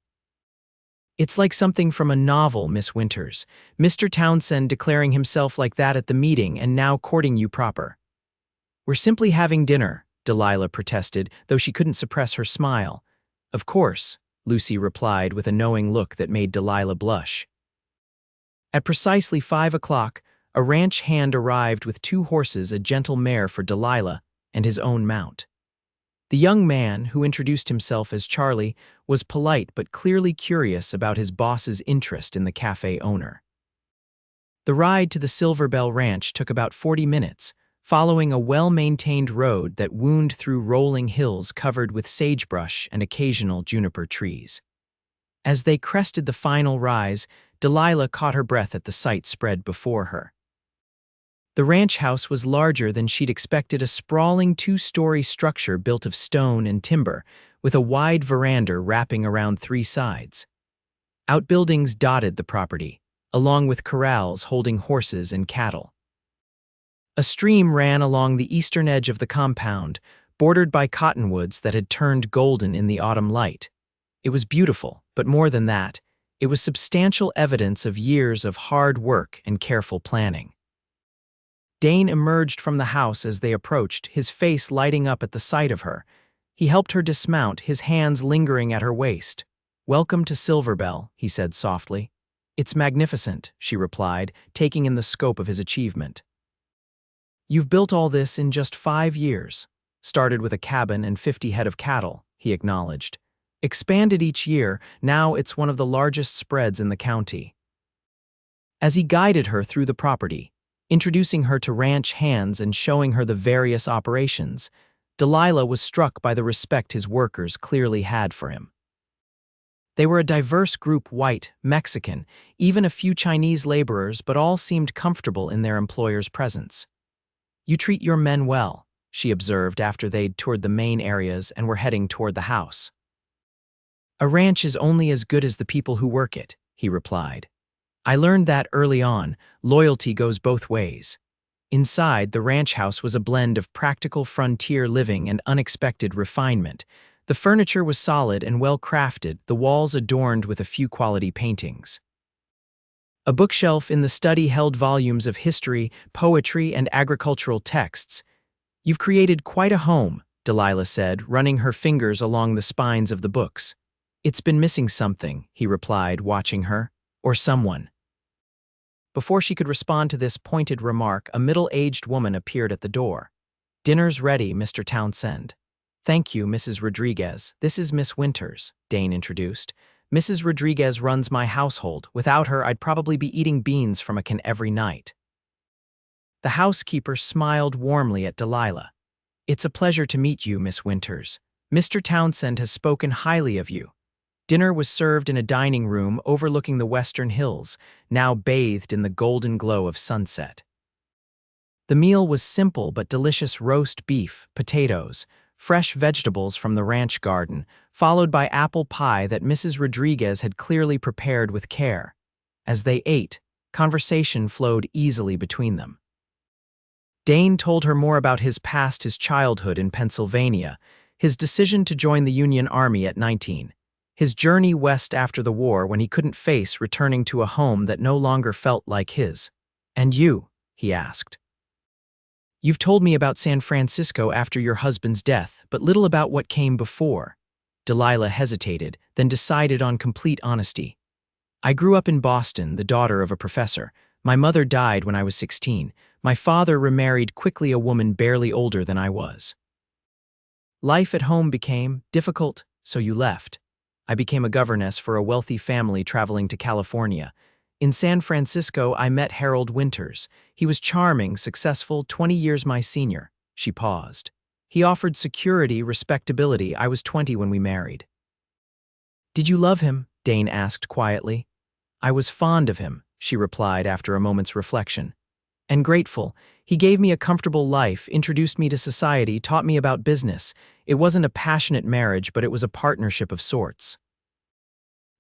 "It's like something from a novel, Miss Winters. Mr. Townsend declaring himself like that at the meeting and now courting you proper." "We're simply having dinner," Delilah protested, though she couldn't suppress her smile. "Of course," Lucy replied with a knowing look that made Delilah blush. At precisely 5 o'clock, a ranch hand arrived with 2 horses, a gentle mare for Delilah, and his own mount. The young man, who introduced himself as Charlie, was polite but clearly curious about his boss's interest in the cafe owner. The ride to the Silverbell Ranch took about 40 minutes, following a well-maintained road that wound through rolling hills covered with sagebrush and occasional juniper trees. As they crested the final rise, Delilah caught her breath at the sight spread before her. The ranch house was larger than she'd expected, a sprawling 2-story structure built of stone and timber, with a wide veranda wrapping around 3 sides. Outbuildings dotted the property, along with corrals holding horses and cattle. A stream ran along the eastern edge of the compound, bordered by cottonwoods that had turned golden in the autumn light. It was beautiful, but more than that, it was substantial evidence of years of hard work and careful planning. Dane emerged from the house as they approached, his face lighting up at the sight of her. He helped her dismount, his hands lingering at her waist. "Welcome to Silverbell," he said softly. "It's magnificent," she replied, taking in the scope of his achievement. "You've built all this in just 5 years. Started with a cabin and 50 head of cattle," he acknowledged. "Expanded each year, now it's one of the largest spreads in the county." As he guided her through the property, introducing her to ranch hands and showing her the various operations, Delilah was struck by the respect his workers clearly had for him. They were a diverse group, white, Mexican, even a few Chinese laborers, but all seemed comfortable in their employer's presence. "You treat your men well," she observed after they'd toured the main areas and were heading toward the house. "A ranch is only as good as the people who work it," he replied. "I learned that early on. Loyalty goes both ways." Inside, the ranch house was a blend of practical frontier living and unexpected refinement. The furniture was solid and well-crafted, the walls adorned with a few quality paintings. A bookshelf in the study held volumes of history, poetry, and agricultural texts. "You've created quite a home," Delilah said, running her fingers along the spines of the books. "It's been missing something," he replied, watching her. "Or someone." Before she could respond to this pointed remark, a middle-aged woman appeared at the door. "Dinner's ready, Mr. Townsend." "Thank you, Mrs. Rodriguez. This is Miss Winters," Dane introduced. "Mrs. Rodriguez runs my household. Without her, I'd probably be eating beans from a can every night." The housekeeper smiled warmly at Delilah. "It's a pleasure to meet you, Miss Winters. Mr. Townsend has spoken highly of you. Dinner was served in a dining room overlooking the western hills, now bathed in the golden glow of sunset. The meal was simple but delicious: roast beef, potatoes, fresh vegetables from the ranch garden, followed by apple pie that Mrs. Rodriguez had clearly prepared with care. As they ate, conversation flowed easily between them. Dane told her more about his past, his childhood in Pennsylvania, his decision to join the Union Army at 19, his journey west after the war when he couldn't face returning to a home that no longer felt like his. "And you?" he asked. "You've told me about San Francisco after your husband's death, but little about what came before." Delilah hesitated, then decided on complete honesty. "I grew up in Boston, the daughter of a professor. My mother died when I was 16. My father remarried quickly, a woman barely older than I was. Life at home became difficult, so you left. I became a governess for a wealthy family traveling to California. In San Francisco, I met Harold Winters. He was charming, successful, 20 years my senior." She paused. "He offered security, respectability. I was 20 when we married." "Did you love him?" Dane asked quietly. "I was fond of him," she replied after a moment's reflection. "And grateful. He gave me a comfortable life, introduced me to society, taught me about business. It wasn't a passionate marriage, but it was a partnership of sorts.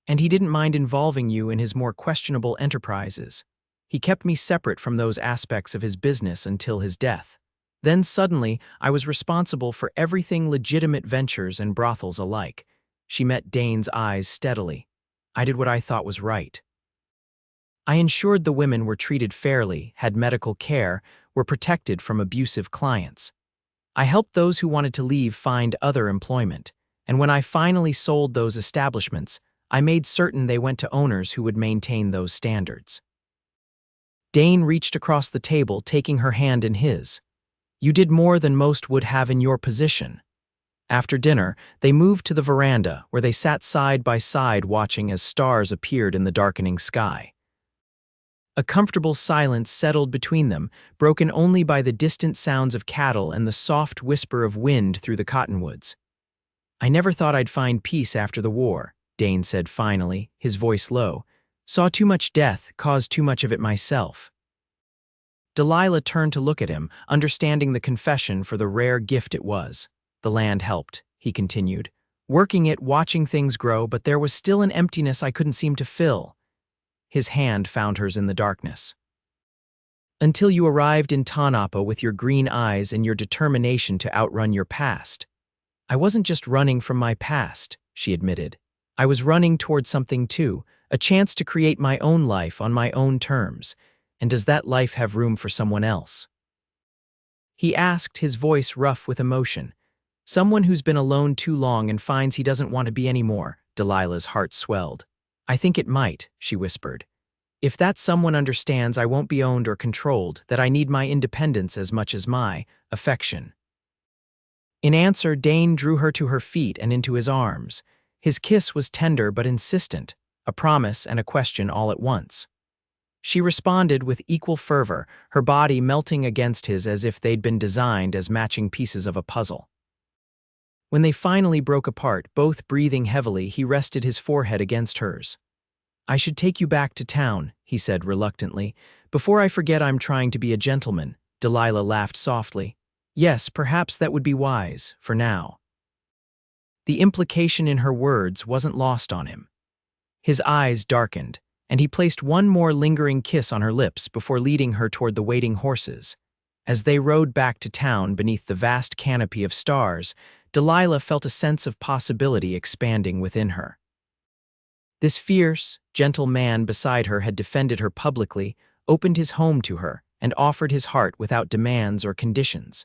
And he didn't mind involving you in his more questionable enterprises. He kept me separate from those aspects of his business until his death. Then suddenly, I was responsible for everything: legitimate ventures and brothels alike." She met Dane's eyes steadily. "I did what I thought was right. I ensured the women were treated fairly, had medical care, were protected from abusive clients. I helped those who wanted to leave find other employment. And when I finally sold those establishments, I made certain they went to owners who would maintain those standards." Dane reached across the table, taking her hand in his. "You did more than most would have in your position." After dinner, they moved to the veranda, where they sat side by side watching as stars appeared in the darkening sky. A comfortable silence settled between them, broken only by the distant sounds of cattle and the soft whisper of wind through the cottonwoods. "I never thought I'd find peace after the war," Dane said finally, his voice low. "Saw too much death, caused too much of it myself." Delilah turned to look at him, understanding the confession for the rare gift it was. "The land helped," he continued. "Working it, watching things grow, but there was still an emptiness I couldn't seem to fill." His hand found hers in the darkness. "Until you arrived in Tonopah with your green eyes and your determination to outrun your past." "I wasn't just running from my past," she admitted. "I was running toward something too, a chance to create my own life on my own terms. And does that life have room for someone else?" He asked, his voice rough with emotion. "Someone who's been alone too long and finds he doesn't want to be anymore." Delilah's heart swelled. "I think it might," she whispered. "If that someone understands I won't be owned or controlled, that I need my independence as much as my affection." In answer, Dane drew her to her feet and into his arms. His kiss was tender but insistent, a promise and a question all at once. She responded with equal fervor, her body melting against his as if they'd been designed as matching pieces of a puzzle. When they finally broke apart, both breathing heavily, he rested his forehead against hers. "I should take you back to town," he said reluctantly. "Before I forget, I'm trying to be a gentleman." Delilah laughed softly. "Yes, perhaps that would be wise, for now." The implication in her words wasn't lost on him. His eyes darkened, and he placed one more lingering kiss on her lips before leading her toward the waiting horses. As they rode back to town beneath the vast canopy of stars, Delilah felt a sense of possibility expanding within her. This fierce, gentle man beside her had defended her publicly, opened his home to her, and offered his heart without demands or conditions.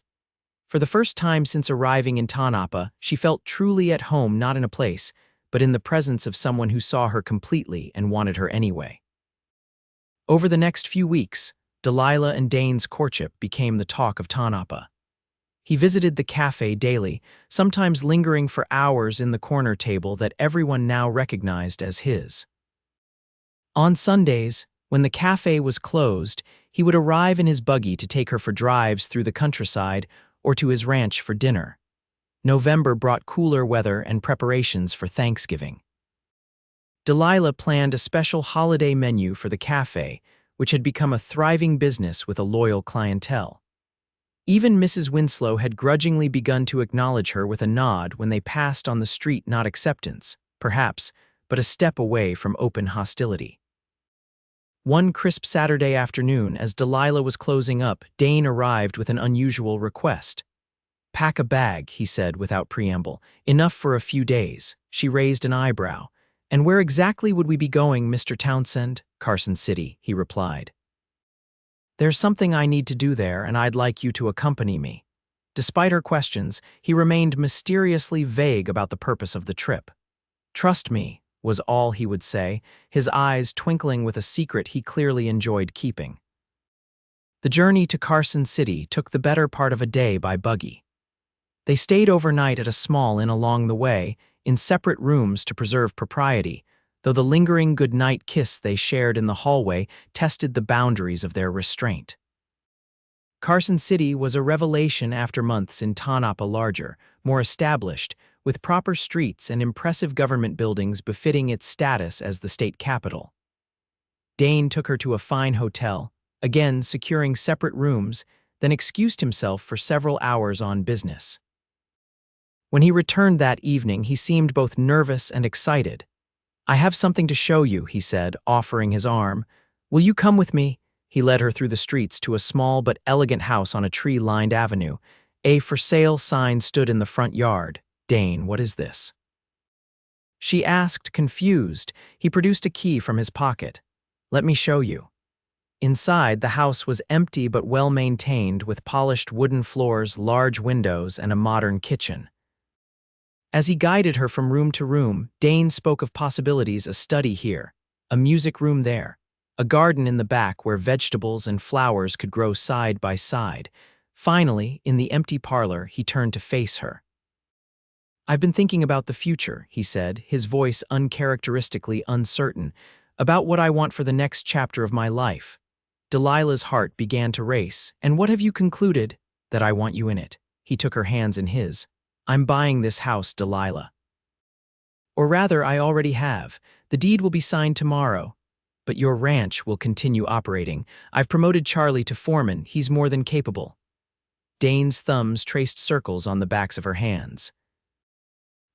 For the first time since arriving in Tonopah, she felt truly at home, not in a place, but in the presence of someone who saw her completely and wanted her anyway. Over the next few weeks, Delilah and Dane's courtship became the talk of Tonopah. He visited the cafe daily, sometimes lingering for hours in the corner table that everyone now recognized as his. On Sundays, when the cafe was closed, he would arrive in his buggy to take her for drives through the countryside or to his ranch for dinner. November brought cooler weather and preparations for Thanksgiving. Delilah planned a special holiday menu for the cafe, which had become a thriving business with a loyal clientele. Even Mrs. Winslow had grudgingly begun to acknowledge her with a nod when they passed on the street, not acceptance, perhaps, but a step away from open hostility. One crisp Saturday afternoon, as Delilah was closing up, Dane arrived with an unusual request. "Pack a bag," he said without preamble. "Enough for a few days." She raised an eyebrow. "And where exactly would we be going, Mr. Townsend?" "Carson City," he replied. "There's something I need to do there, and I'd like you to accompany me." Despite her questions, he remained mysteriously vague about the purpose of the trip. "Trust me," was all he would say, his eyes twinkling with a secret he clearly enjoyed keeping. The journey to Carson City took the better part of a day by buggy. They stayed overnight at a small inn along the way, in separate rooms to preserve propriety, though the lingering goodnight kiss they shared in the hallway tested the boundaries of their restraint. Carson City was a revelation after months in Tonopah, larger, more established, with proper streets and impressive government buildings befitting its status as the state capital. Dane took her to a fine hotel, again securing separate rooms, then excused himself for several hours on business. When he returned that evening, he seemed both nervous and excited. "I have something to show you," he said, offering his arm. "Will you come with me?" He led her through the streets to a small but elegant house on a tree-lined avenue. A "for sale" sign stood in the front yard. "Dane, what is this?" she asked, confused. He produced a key from his pocket. "Let me show you." Inside, the house was empty but well-maintained, with polished wooden floors, large windows, and a modern kitchen. As he guided her from room to room, Dane spoke of possibilities: a study here, a music room there, a garden in the back where vegetables and flowers could grow side by side. Finally, in the empty parlor, he turned to face her. "I've been thinking about the future," he said, his voice uncharacteristically uncertain, "about what I want for the next chapter of my life." Delilah's heart began to race. "And what have you concluded?" "That I want you in it." He took her hands in his. "I'm buying this house, Delilah. Or rather, I already have. The deed will be signed tomorrow. But your ranch will continue operating. I've promoted Charlie to foreman. He's more than capable." Dane's thumbs traced circles on the backs of her hands.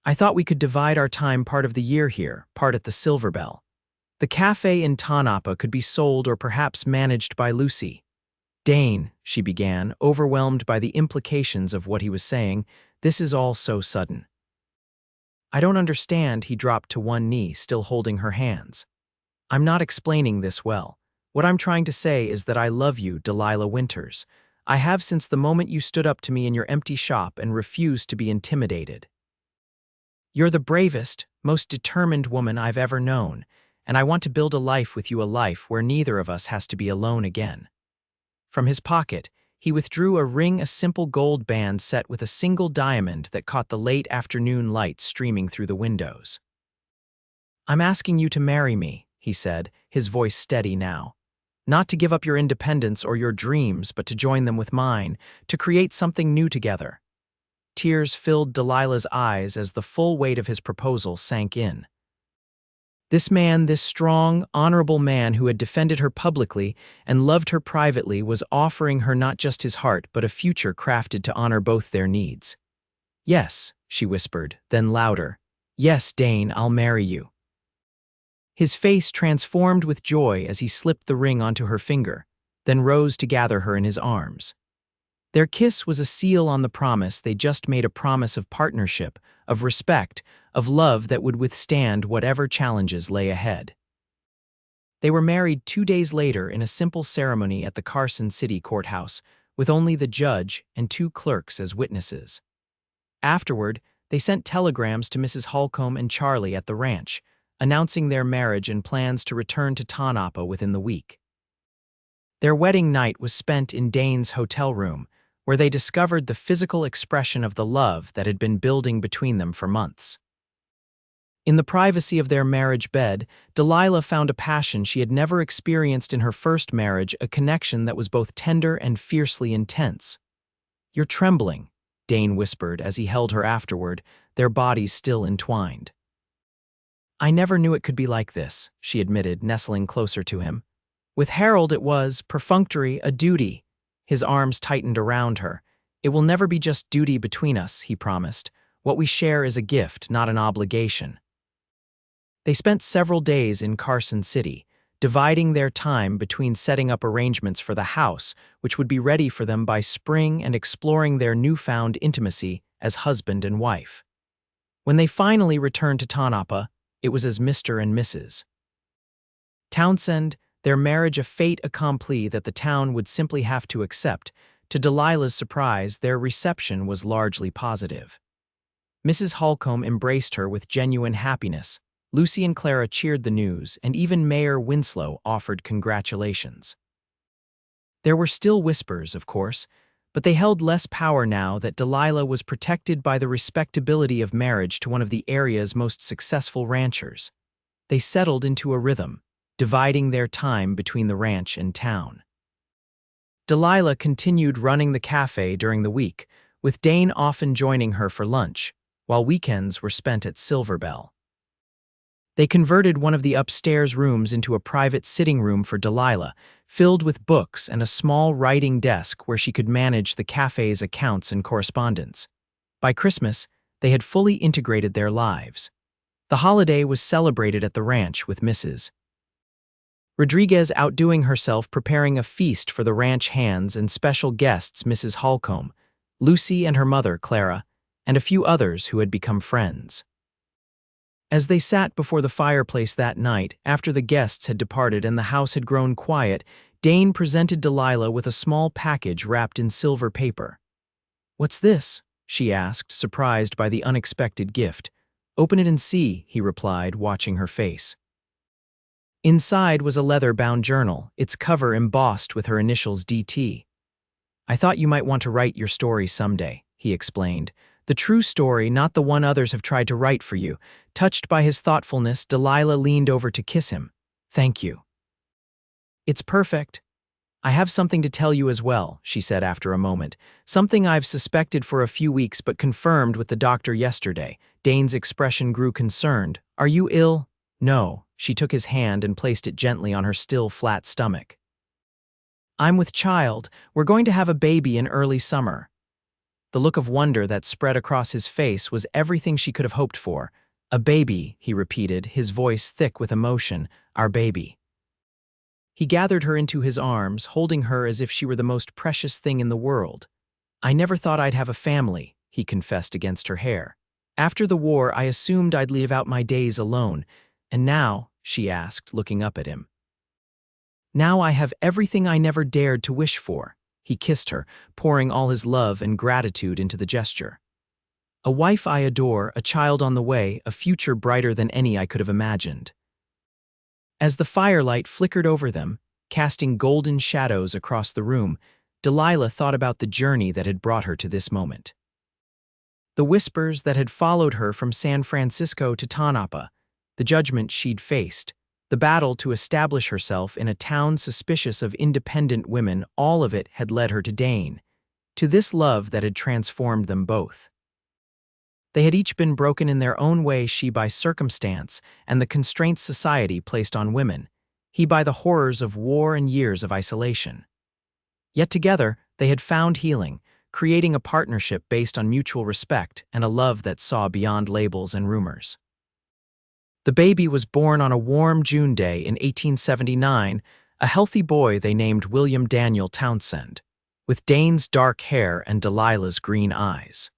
"I thought we could divide our time, part of the year here, part at the Silver Bell. The cafe in Tonopah could be sold or perhaps managed by Lucy." "Dane," she began, overwhelmed by the implications of what he was saying, "this is all so sudden." "I don't understand." He dropped to one knee, still holding her hands. "I'm not explaining this well. What I'm trying to say is that I love you, Delilah Winters. I have since the moment you stood up to me in your empty shop and refused to be intimidated. You're the bravest, most determined woman I've ever known, and I want to build a life with you, a life where neither of us has to be alone again." From his pocket, he withdrew a ring, a simple gold band set with a single diamond that caught the late afternoon light streaming through the windows. "I'm asking you to marry me," he said, his voice steady now. "Not to give up your independence or your dreams, but to join them with mine, to create something new together." Tears filled Delilah's eyes as the full weight of his proposal sank in. This man, this strong, honorable man who had defended her publicly and loved her privately, was offering her not just his heart but a future crafted to honor both their needs. "Yes," she whispered, then louder, "Yes, Dane, I'll marry you." His face transformed with joy as he slipped the ring onto her finger, then rose to gather her in his arms. Their kiss was a seal on the promise they just made, a promise of partnership, of respect, of love that would withstand whatever challenges lay ahead. They were married 2 days later in a simple ceremony at the Carson City courthouse, with only the judge and 2 clerks as witnesses. Afterward, they sent telegrams to Mrs. Holcomb and Charlie at the ranch, announcing their marriage and plans to return to Tonopah within the week. Their wedding night was spent in Dane's hotel room, where they discovered the physical expression of the love that had been building between them for months. In the privacy of their marriage bed, Delilah found a passion she had never experienced in her first marriage, a connection that was both tender and fiercely intense. "You're trembling," Dane whispered as he held her afterward, their bodies still entwined. I never knew it could be like this, she admitted, nestling closer to him. With Harold it was, perfunctory, a duty. His arms tightened around her. It will never be just duty between us, he promised. What we share is a gift, not an obligation. They spent several days in Carson City, dividing their time between setting up arrangements for the house, which would be ready for them by spring, and exploring their newfound intimacy as husband and wife. When they finally returned to Tonopah, it was as Mr. and Mrs. Townsend, their marriage a fait accompli that the town would simply have to accept. To Delilah's surprise, their reception was largely positive. Mrs. Holcomb embraced her with genuine happiness. Lucy and Clara cheered the news, and even Mayor Winslow offered congratulations. There were still whispers, of course, but they held less power now that Delilah was protected by the respectability of marriage to one of the area's most successful ranchers. They settled into a rhythm, dividing their time between the ranch and town. Delilah continued running the cafe during the week, with Dane often joining her for lunch, while weekends were spent at Silver Bell. They converted one of the upstairs rooms into a private sitting room for Delilah, filled with books and a small writing desk where she could manage the cafe's accounts and correspondence. By Christmas, they had fully integrated their lives. The holiday was celebrated at the ranch with Mrs. Rodriguez outdoing herself preparing a feast for the ranch hands and special guests Mrs. Holcomb, Lucy and her mother, Clara, and a few others who had become friends. As they sat before the fireplace that night, after the guests had departed and the house had grown quiet, Dane presented Delilah with a small package wrapped in silver paper. "What's this?" she asked, surprised by the unexpected gift. "Open it and see," he replied, watching her face. Inside was a leather-bound journal, its cover embossed with her initials DT. "I thought you might want to write your story someday," he explained. "The true story, not the one others have tried to write for you." Touched by his thoughtfulness, Delilah leaned over to kiss him. "Thank you." "It's perfect. I have something to tell you as well," she said after a moment. "Something I've suspected for a few weeks but confirmed with the doctor yesterday." Dane's expression grew concerned. "Are you ill?" "No." She took his hand and placed it gently on her still flat stomach. "I'm with child. We're going to have a baby in early summer." The look of wonder that spread across his face was everything she could have hoped for. "A baby," he repeated, his voice thick with emotion. "Our baby." He gathered her into his arms, holding her as if she were the most precious thing in the world. "I never thought I'd have a family," he confessed against her hair. "After the war, I assumed I'd live out my days alone. And now," she asked, looking up at him, "now I have everything I never dared to wish for." He kissed her, pouring all his love and gratitude into the gesture. "A wife I adore, a child on the way, a future brighter than any I could have imagined." As the firelight flickered over them, casting golden shadows across the room, Delilah thought about the journey that had brought her to this moment. The whispers that had followed her from San Francisco to Tonopah, the judgment she'd faced, the battle to establish herself in a town suspicious of independent women, all of it had led her to Dane, to this love that had transformed them both. They had each been broken in their own way, she by circumstance and the constraints society placed on women, he by the horrors of war and years of isolation. Yet together, they had found healing, creating a partnership based on mutual respect and a love that saw beyond labels and rumors. The baby was born on a warm June day in 1879, a healthy boy they named William Daniel Townsend, with Dane's dark hair and Delilah's green eyes.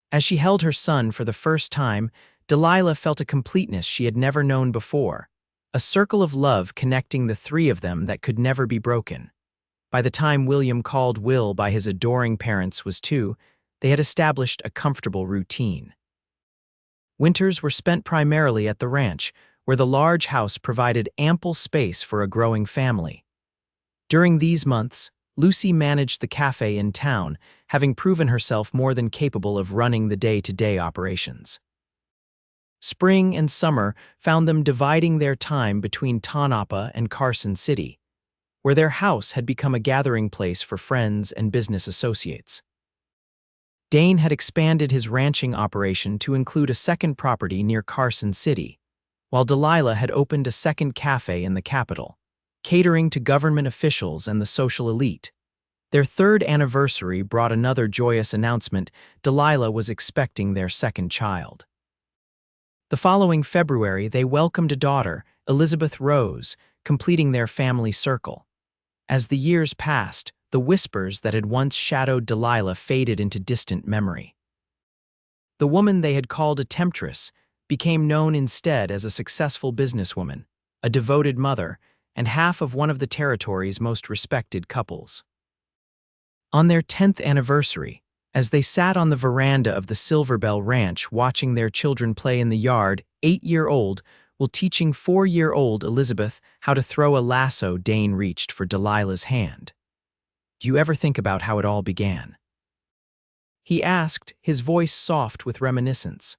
As she held her son for the first time, Delilah felt a completeness she had never known before, a circle of love connecting the three of them that could never be broken. By the time William, called Will by his adoring parents, was 2, they had established a comfortable routine. Winters were spent primarily at the ranch, where the large house provided ample space for a growing family. During these months, Lucy managed the cafe in town, having proven herself more than capable of running the day-to-day operations. Spring and summer found them dividing their time between Tonopah and Carson City, where their house had become a gathering place for friends and business associates. Dane had expanded his ranching operation to include a second property near Carson City, while Delilah had opened a second cafe in the capital, catering to government officials and the social elite. Their third anniversary brought another joyous announcement: Delilah was expecting their second child. The following February, they welcomed a daughter, Elizabeth Rose, completing their family circle. As the years passed, the whispers that had once shadowed Delilah faded into distant memory. The woman they had called a temptress became known instead as a successful businesswoman, a devoted mother, and half of one of the territory's most respected couples. On their 10th anniversary, as they sat on the veranda of the Silver Bell Ranch watching their children play in the yard, 8-year-old while teaching 4-year-old Elizabeth how to throw a lasso, Dane reached for Delilah's hand. "Do you ever think about how it all began?" he asked, his voice soft with reminiscence.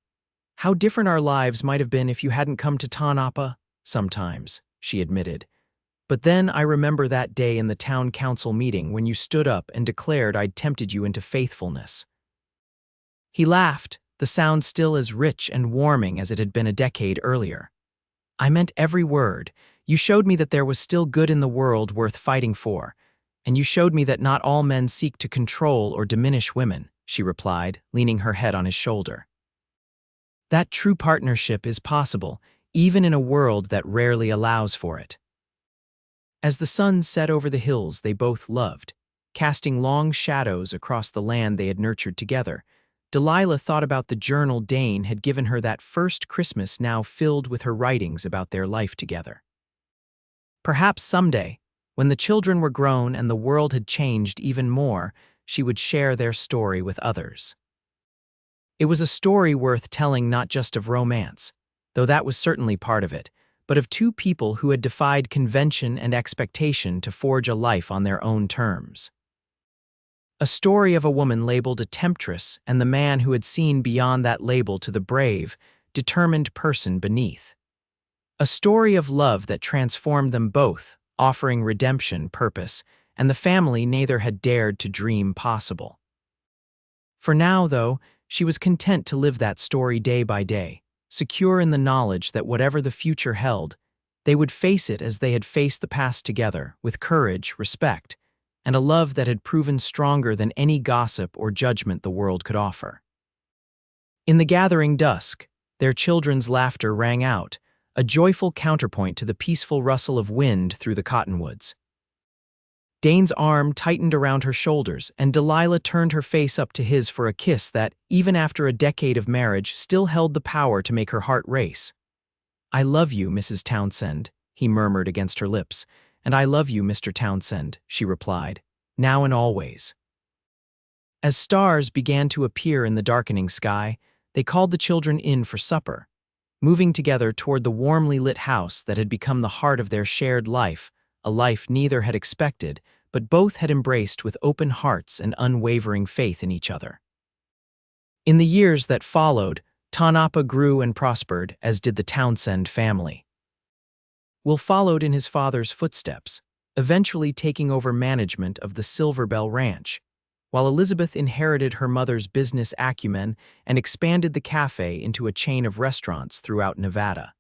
"How different our lives might have been if you hadn't come to Tonopah?" "Sometimes," she admitted. "But then I remember that day in the town council meeting when you stood up and declared I'd tempted you into faithfulness." He laughed, the sound still as rich and warming as it had been a decade earlier. "I meant every word. You showed me that there was still good in the world worth fighting for, and you showed me that not all men seek to control or diminish women," she replied, leaning her head on his shoulder. "That true partnership is possible, even in a world that rarely allows for it." As the sun set over the hills they both loved, casting long shadows across the land they had nurtured together, Delilah thought about the journal Dane had given her that first Christmas, now filled with her writings about their life together. Perhaps someday, when the children were grown and the world had changed even more, she would share their story with others. It was a story worth telling, not just of romance, though that was certainly part of it, but of two people who had defied convention and expectation to forge a life on their own terms. A story of a woman labeled a temptress and the man who had seen beyond that label to the brave, determined person beneath. A story of love that transformed them both, offering redemption, purpose, and the family neither had dared to dream possible. For now, though, she was content to live that story day by day, secure in the knowledge that whatever the future held, they would face it as they had faced the past together, with courage, respect, and a love that had proven stronger than any gossip or judgment the world could offer. In the gathering dusk, their children's laughter rang out, a joyful counterpoint to the peaceful rustle of wind through the cottonwoods. Dane's arm tightened around her shoulders, and Delilah turned her face up to his for a kiss that, even after a decade of marriage, still held the power to make her heart race. "I love you, Mrs. Townsend," he murmured against her lips. "And I love you, Mr. Townsend," she replied, "now and always." As stars began to appear in the darkening sky, they called the children in for supper. Moving together toward the warmly lit house that had become the heart of their shared life, a life neither had expected, but both had embraced with open hearts and unwavering faith in each other. In the years that followed, Tonopah grew and prospered, as did the Townsend family. Will followed in his father's footsteps, eventually taking over management of the Silver Bell Ranch, while Elizabeth inherited her mother's business acumen and expanded the cafe into a chain of restaurants throughout Nevada.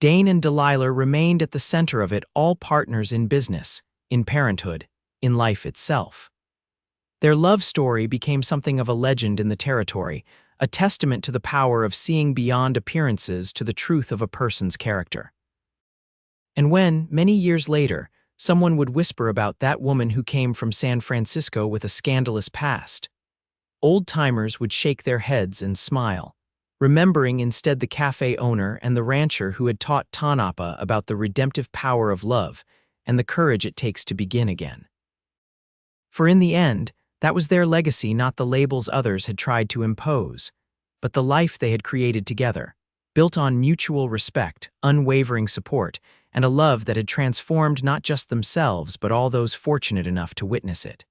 Dane and Delilah remained at the center of it, all partners in business, in parenthood, in life itself. Their love story became something of a legend in the territory, a testament to the power of seeing beyond appearances to the truth of a person's character. And when, many years later, someone would whisper about that woman who came from San Francisco with a scandalous past, old-timers would shake their heads and smile, remembering instead the cafe owner and the rancher who had taught Tonopah about the redemptive power of love and the courage it takes to begin again. For in the end, that was their legacy, not the labels others had tried to impose, but the life they had created together, built on mutual respect, unwavering support, and a love that had transformed not just themselves but all those fortunate enough to witness it.